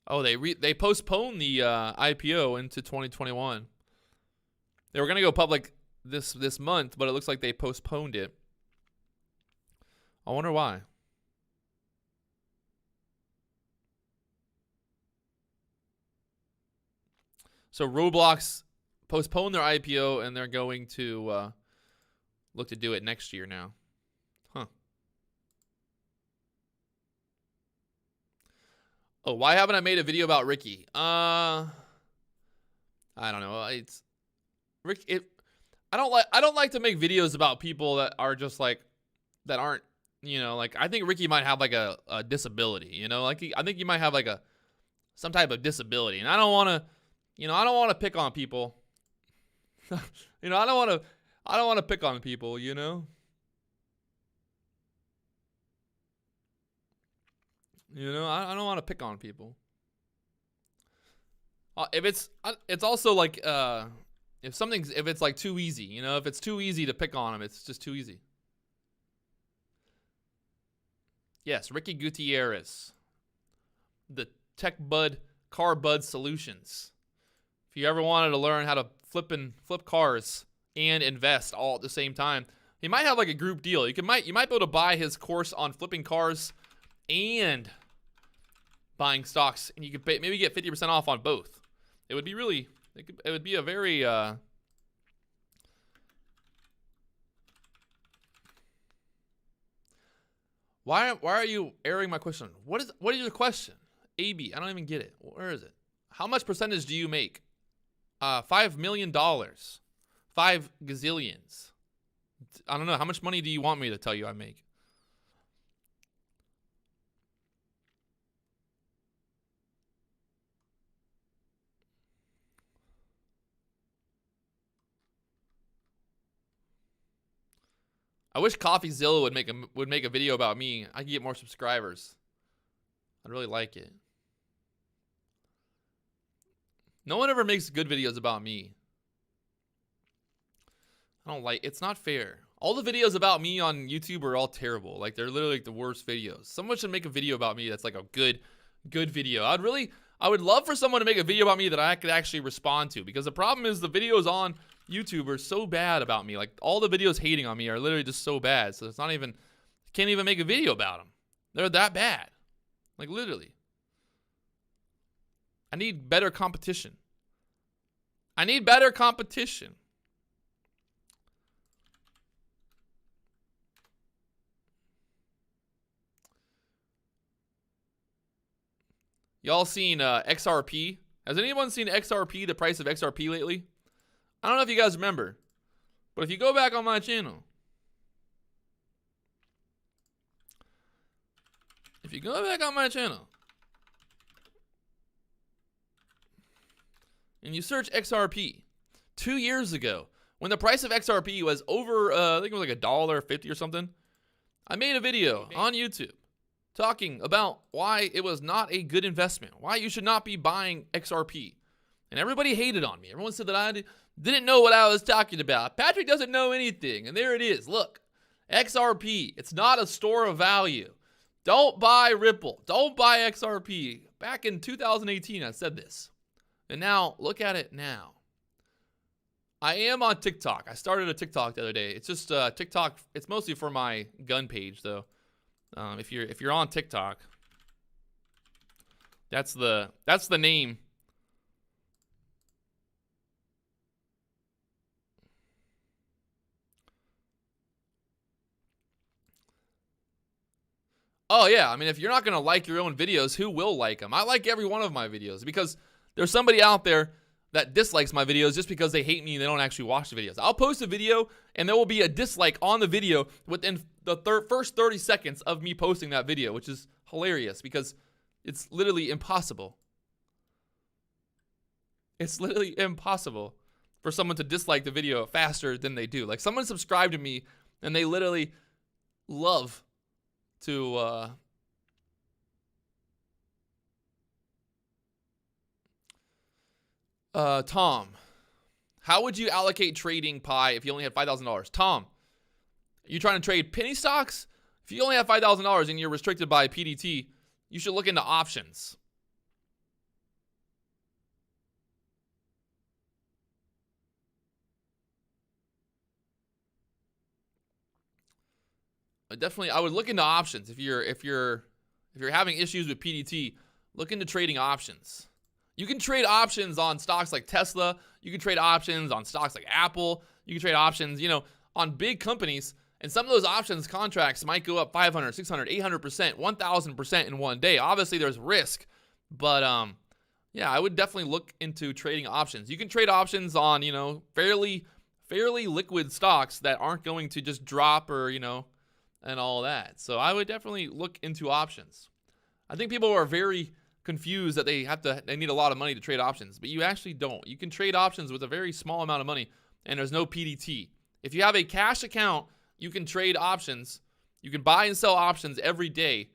Oh, they postponed the IPO into 2021. They were gonna go public this month, but it looks like they postponed it. I wonder why. So Roblox postponed their IPO, and they're going to look to do it next year now. Huh. Oh, why haven't I made a video about Ricky? I don't know. It's Rick. I don't like to make videos about people that are just like that aren't. You know, like I think Ricky might have like a disability. You know, like I think he might have like some type of disability, and I don't want to pick on people. You know, I don't want to pick on people. You know. I don't want to pick on people. If it's also like if it's like too easy. You know, if it's too easy to pick on him, it's just too easy. Yes, Ricky Gutierrez, the Tech Bud Car Bud Solutions. If you ever wanted to learn how to flip cars and invest all at the same time, he might have like a group deal. You might be able to buy his course on flipping cars and buying stocks, and you could maybe get 50% off on both. It would be really, it would be a very Why are you airing my question? What is your question? AB, I don't even get it. Where is it? How much percentage do you make? $5 million. 5 gazillions. I don't know. How much money do you want me to tell you I make? I wish CoffeeZilla would make a video about me. I could get more subscribers. I'd really like it. No one ever makes good videos about me. I don't like. It's not fair. All the videos about me on YouTube are all terrible. Like they're literally like the worst videos. Someone should make a video about me that's like a good video. I would love for someone to make a video about me that I could actually respond to, because the problem is the videos on YouTube are so bad about me. Like all the videos hating on me are literally just so bad. So it's not even, can't even make a video about them. They're that bad. Like literally. I need better competition. I need better competition. Y'all seen XRP Has anyone seen XRP, the price of XRP lately? I don't know if you guys remember, but if you go back on my channel, and you search XRP 2 years ago, when the price of XRP was over, I think it was like $1.50 or something, I made a video on YouTube talking about why it was not a good investment, why you should not be buying XRP. And everybody hated on me. Everyone said that I didn't know what I was talking about. Patrick doesn't know anything. And there it is. Look, XRP, it's not a store of value. Don't buy Ripple. Don't buy XRP. Back in 2018, I said this. And now, look at it now. I am on TikTok. I started a TikTok the other day. It's just TikTok. It's mostly for my gun page, though. If you're on TikTok, that's the name. Oh yeah, I mean, if you're not gonna like your own videos, who will like them? I like every one of my videos because there's somebody out there that dislikes my videos just because they hate me and they don't actually watch the videos. I'll post a video and there will be a dislike on the video within the first 30 seconds of me posting that video, which is hilarious because it's literally impossible. It's literally impossible for someone to dislike the video faster than they do. Like, someone subscribed to me and they literally love to Tom, how would you allocate trading pie if you only had $5,000? Tom, you trying to trade penny stocks? If you only have $5,000 and you're restricted by PDT, you should look into options. Definitely, I would look into options. If you're having issues with PDT, look into trading options. You can trade options on stocks like Tesla. You can trade options on stocks like Apple. You can trade options, on big companies. And some of those options contracts might go up 500, 600, 800%, 1,000% in one day. Obviously, there's risk. But, yeah, I would definitely look into trading options. You can trade options on, fairly liquid stocks that aren't going to just drop or, and all that. So I would definitely look into options. I think people are very confused that they need a lot of money to trade options, but you actually don't. You can trade options with a very small amount of money, and there's no PDT. If you have a cash account, you can trade options. You can buy and sell options every day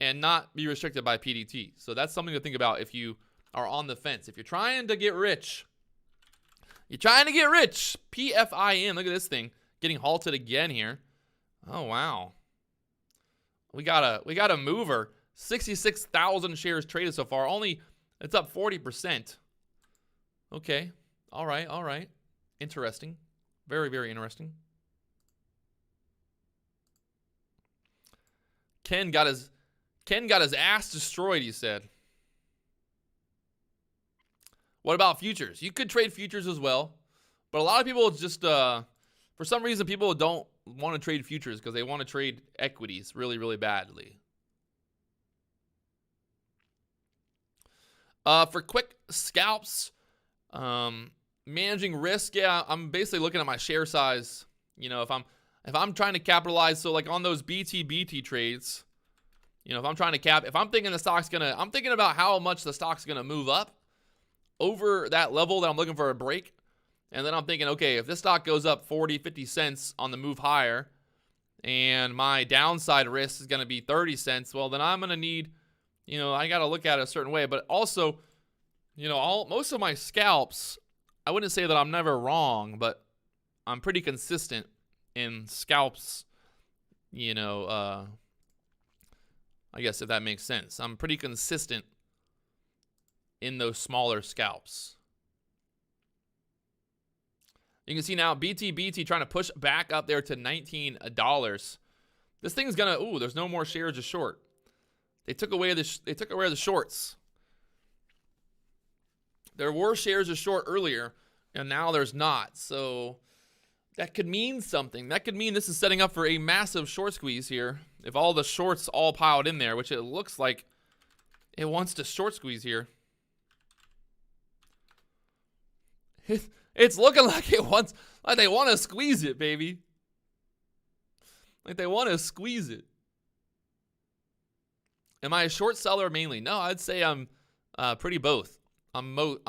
and not be restricted by PDT. So that's something to think about if you are on the fence. If you're trying to get rich, PFIN, look at this thing getting halted again here. Oh wow. We got a mover. 66,000 shares traded so far. It's up 40%. Okay. All right. Interesting. Very, very interesting. Ken got his ass destroyed, he said. What about futures? You could trade futures as well. But a lot of people just, for some reason, people don't want to trade futures because they want to trade equities really, really badly. For quick scalps, managing risk, yeah, I'm basically looking at my share size. If I'm trying to capitalize, so like on those BTBT trades, if I'm trying to if I'm thinking I'm thinking about how much the stock's gonna move up over that level that I'm looking for a break. And then I'm thinking, okay, if this stock goes up 40, 50 cents on the move higher and my downside risk is going to be 30 cents, well, then I'm going to need, I got to look at it a certain way. But also, most of my scalps, I wouldn't say that I'm never wrong, but I'm pretty consistent in scalps, I guess if that makes sense. I'm pretty consistent in those smaller scalps. You can see now BTBT trying to push back up there to $19. This thing's gonna, there's no more shares to short. They took away the shorts. There were shares to short earlier, and now there's not. So that could mean something. That could mean this is setting up for a massive short squeeze here. If all the shorts all piled in there, which it looks like it wants to short squeeze here. It's looking like they want to squeeze it, baby. Like they want to squeeze it. Am I a short seller mainly? No, I'd say I'm pretty both. I'm both.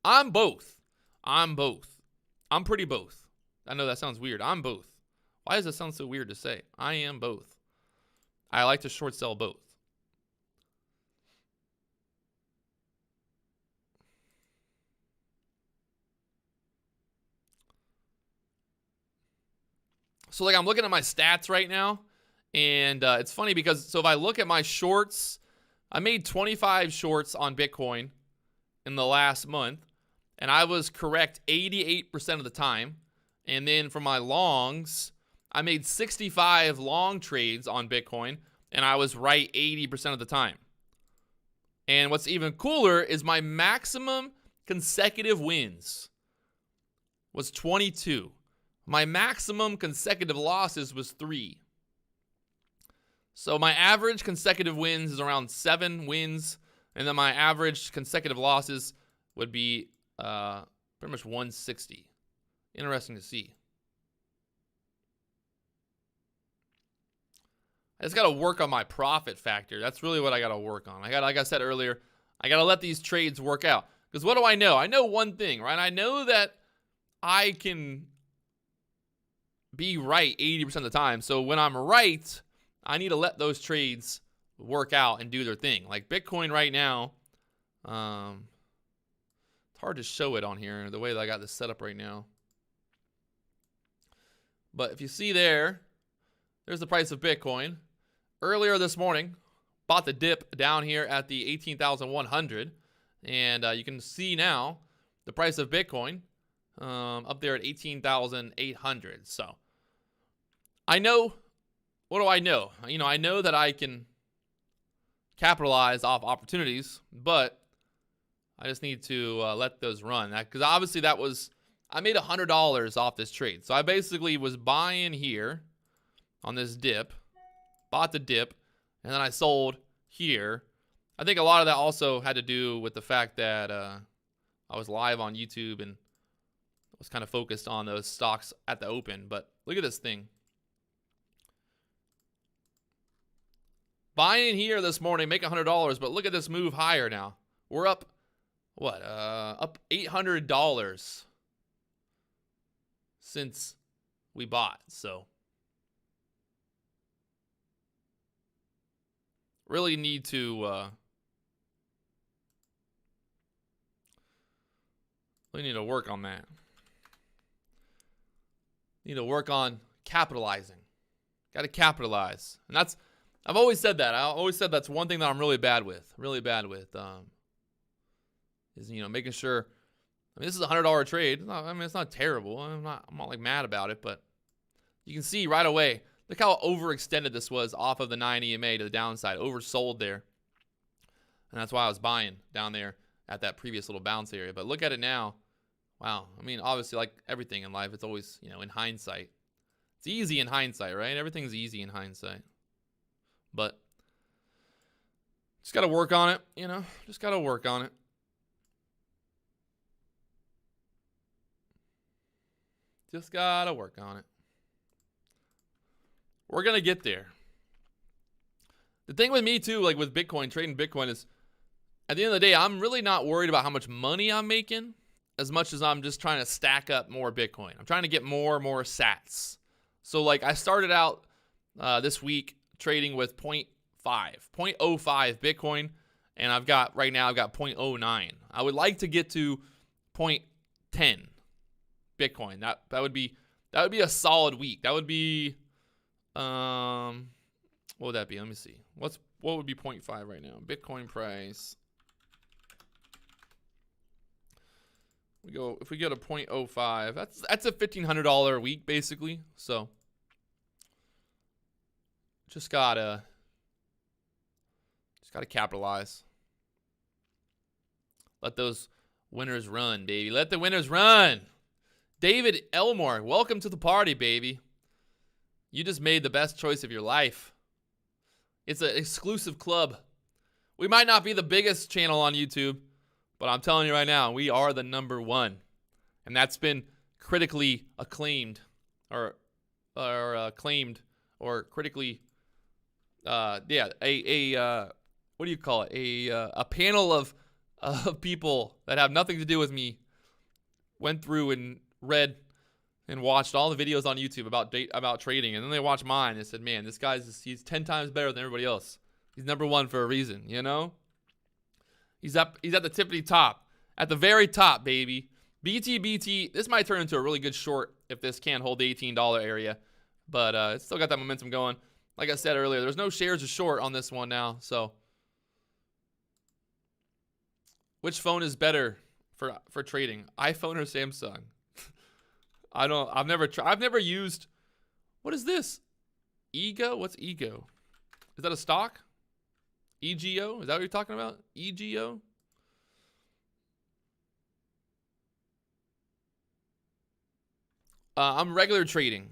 I'm both. I'm pretty both. I know that sounds weird. I'm both. Why does that sound so weird to say? I am both. I like to short sell both. So like I'm looking at my stats right now, and it's funny because so if I look at my shorts, I made 25 shorts on Bitcoin in the last month, and I was correct 88% of the time. And then for my longs, I made 65 long trades on Bitcoin, and I was right 80% of the time. And what's even cooler is my maximum consecutive wins was 22. My maximum consecutive losses was 3. So my average consecutive wins is around 7 wins, and then my average consecutive losses would be pretty much 160. Interesting to see. I just got to work on my profit factor. That's really what I got to work on. Like I said earlier, I got to let these trades work out. Because what do I know? I know one thing, right? I know that I can be right 80% of the time. So when I'm right, I need to let those trades work out and do their thing. Like Bitcoin right now, it's hard to show it on here the way that I got this set up right now. But if you see there's the price of Bitcoin. Earlier this morning, bought the dip down here at the 18,100. And you can see now the price of Bitcoin up there at 18,800. So I know, what do I know? You know, I know that I can capitalize off opportunities, but I just need to let those run. Because obviously I made $100 off this trade. So I basically was buying here on this dip, bought the dip, and then I sold here. I think a lot of that also had to do with the fact that I was live on YouTube and was kind of focused on those stocks at the open. But look at this thing. Buying here this morning, make $100, but look at this move higher now. We're up, what, up $800 since we bought, so. Really need to, work on that. Need to work on capitalizing. Got to capitalize. And I've always said that. I always said that's one thing that I'm really bad with. Is, making sure. I mean, this is a $100 trade. It's not terrible. I'm not like mad about it, but you can see right away. Look how overextended this was off of the 9 EMA to the downside. Oversold there. And that's why I was buying down there at that previous little bounce area. But look at it now. Wow. I mean, obviously, like everything in life, it's always, in hindsight. It's easy in hindsight, right? Everything's easy in hindsight. But just got to work on it, Just got to work on it. Just got to work on it. We're going to get there. The thing with me, too, like with Bitcoin, trading Bitcoin is, at the end of the day, I'm really not worried about how much money I'm making as much as I'm just trying to stack up more Bitcoin. I'm trying to get more and more sats. So, like, I started out this week trading with 0.05 Bitcoin, and right now I've got 0.09. I would like to get to 0.10 Bitcoin. That would be a solid week. That would be what would that be? Let me see. What would be 0.5 right now? Bitcoin price. If we go to 0.05, that's a $1,500 a week basically. So just gotta capitalize. Let those winners run, baby. Let the winners run. David Elmore, welcome to the party, baby. You just made the best choice of your life. It's an exclusive club. We might not be the biggest channel on YouTube, but I'm telling you right now, we are the #1. And that's been critically acclaimed or acclaimed or critically what do you call it? A panel of people that have nothing to do with me went through and read and watched all the videos on YouTube about trading, and then they watched mine and said, "Man, this he's 10 times better than everybody else. He's number one for a reason, you know? He's at the tippity top, at the very top, baby." BTBT, this might turn into a really good short if this can't hold the $18 area, but it's still got that momentum going. Like I said earlier, there's no shares to short on this one now, so which phone is better for trading, iPhone or Samsung? I've never used, what is this? Ego? What's Ego? Is that a stock? EGO? Is that what you're talking about? EGO? I'm regular trading.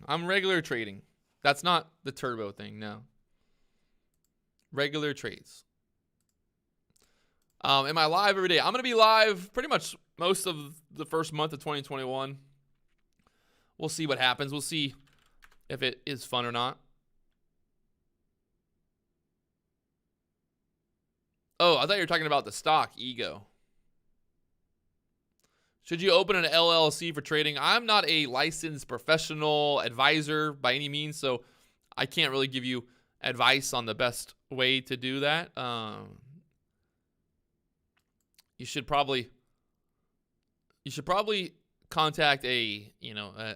That's not the turbo thing, no. Regular trades. Am I live every day? I'm going to be live pretty much most of the first month of 2021. We'll see what happens. We'll see if it is fun or not. Oh, I thought you were talking about the stock, Ego. Should you open an LLC for trading? I'm not a licensed professional advisor by any means, so I can't really give you advice on the best way to do that. You should probably contact a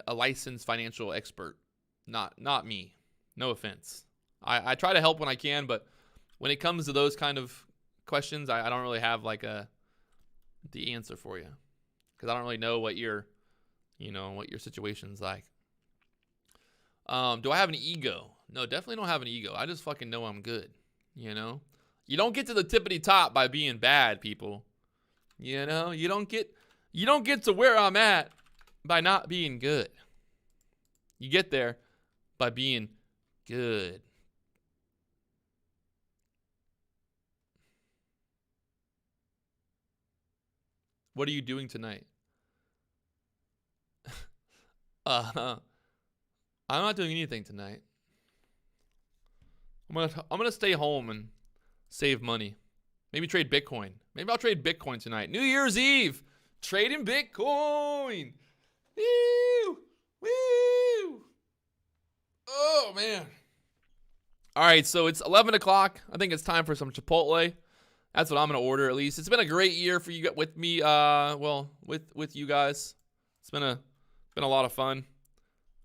licensed financial expert, not me. No offense. I try to help when I can, but when it comes to those kind of questions, I don't really have like the answer for you, because I don't really know what your situation's like. Do I have an ego? No, definitely don't have an ego. I just fucking know I'm good. You don't get to the tippity top by being bad, people. You don't get to where I'm at by not being good. You get there by being good. What are you doing tonight? I'm not doing anything tonight. I'm gonna stay home and save money. Maybe trade Bitcoin. Maybe I'll trade Bitcoin tonight. New Year's Eve, trading Bitcoin. Woo! Woo! Oh man! All right, so it's 11 o'clock. I think it's time for some Chipotle. That's what I'm gonna order at least. It's been a great year for you with me. With you guys, it's been a lot of fun.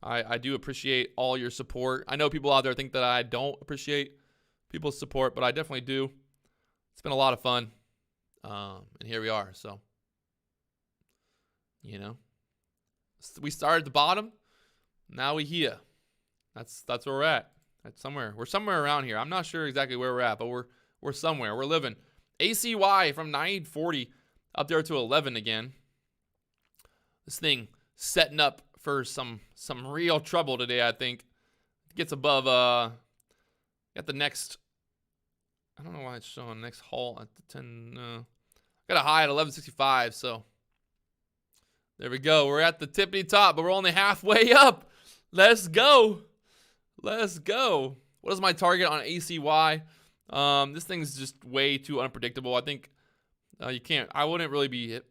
I do appreciate all your support. I know people out there think that I don't appreciate people's support, but I definitely do. It's been a lot of fun, and here we are. So, we started at the bottom. Now we here. That's where we're at. We're somewhere around here. I'm not sure exactly where we're at, but we're somewhere. We're living. ACY from 940 up there to 11 again. This thing setting up for some real trouble today, I think. It gets above got the next, I don't know why it's showing next halt at the 10. Got a high at 1165, so there we go. We're at the tippity top, but we're only halfway up. Let's go. Let's go. What is my target on ACY? This thing's just way too unpredictable. I think I wouldn't really be,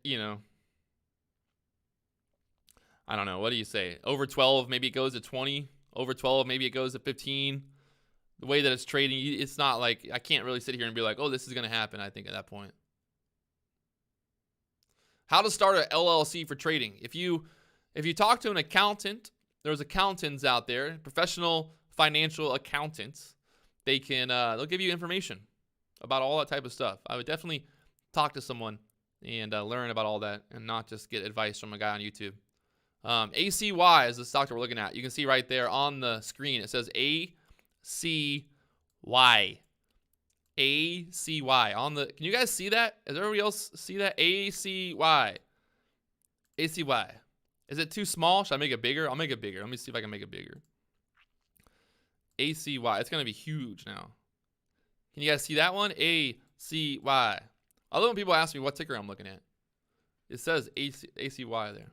I don't know. What do you say? Over 12, maybe it goes to 20. Over 12, maybe it goes to 15. The way that it's trading, it's not like I can't really sit here and be like, oh, this is going to happen, I think, at that point. How to start an LLC for trading. If you talk to an accountant, there's accountants out there, professional financial accountants. They'll give you information about all that type of stuff. I would definitely talk to someone and learn about all that and not just get advice from a guy on YouTube. ACY is the stock that we're looking at. You can see right there on the screen, it says ACY. ACY on the, can you guys see that? Does everybody else see that? ACY. ACY. Is it too small? Should I make it bigger? I'll make it bigger. Let me see if I can make it bigger. ACY. It's going to be huge now. Can you guys see that one? ACY. I love when people ask me what ticker I'm looking at. It says ACY there.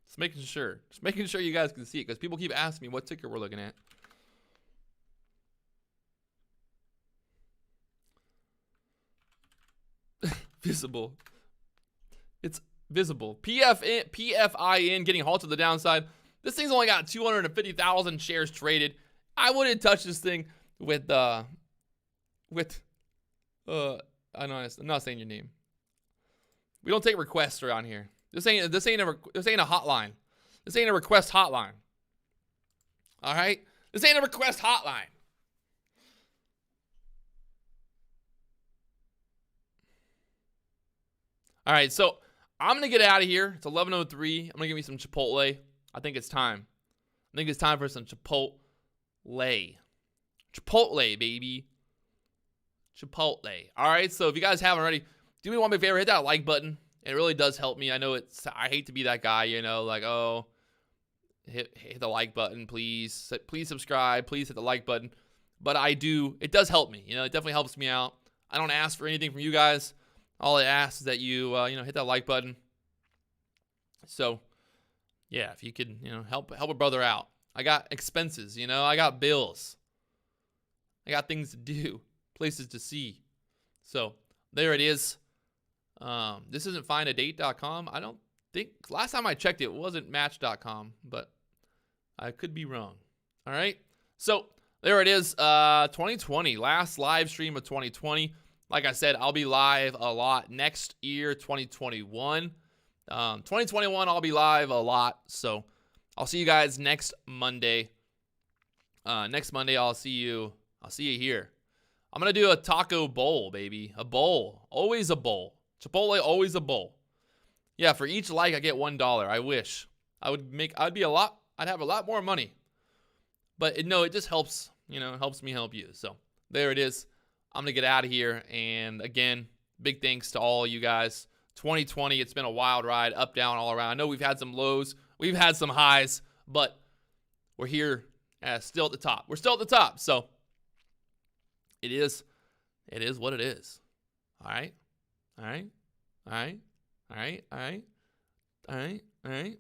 Just making sure. Just making sure you guys can see it because people keep asking me what ticker we're looking at. Visible. It's visible. PFIN getting halted to the downside. This thing's only got 250,000 shares traded. I wouldn't touch this thing with I'm not saying your name. We don't take requests around here. This ain't a hotline. This ain't a request hotline. All right? This ain't a request hotline. All right, so I'm going to get out of here. It's 11:03. I'm going to give me some Chipotle. I think it's time. I think it's time for some Chipotle. Chipotle, baby. Chipotle. All right, so if you guys haven't already, do me one big favor, hit that like button. It really does help me. I know I hate to be that guy, you know, like, oh, hit the like button, please. Please subscribe. Please hit the like button. But it does help me. You know, it definitely helps me out. I don't ask for anything from you guys. All I ask is that you, hit that like button. So, yeah, if you could, help a brother out. I got expenses, I got bills. I got things to do, places to see. So, there it is. This isn't findadate.com. I don't think, last time I checked it wasn't match.com, but I could be wrong. All right. So, there it is. 2020, last live stream of 2020. Like I said, I'll be live a lot next year, 2021. 2021, I'll be live a lot. So I'll see you guys next Monday. Next Monday, I'll see you here. I'm going to do a taco bowl, baby. A bowl. Always a bowl. Chipotle, always a bowl. Yeah, for each like, I get $1. I wish. I'd have a lot more money. But it just helps, it helps me help you. So there it is. I'm going to get out of here. And again, big thanks to all you guys. 2020, it's been a wild ride, up, down, all around. I know we've had some lows. We've had some highs. But we're here still at the top. We're still at the top. So it is what it is. All right? All right? All right? All right? All right? All right? All right?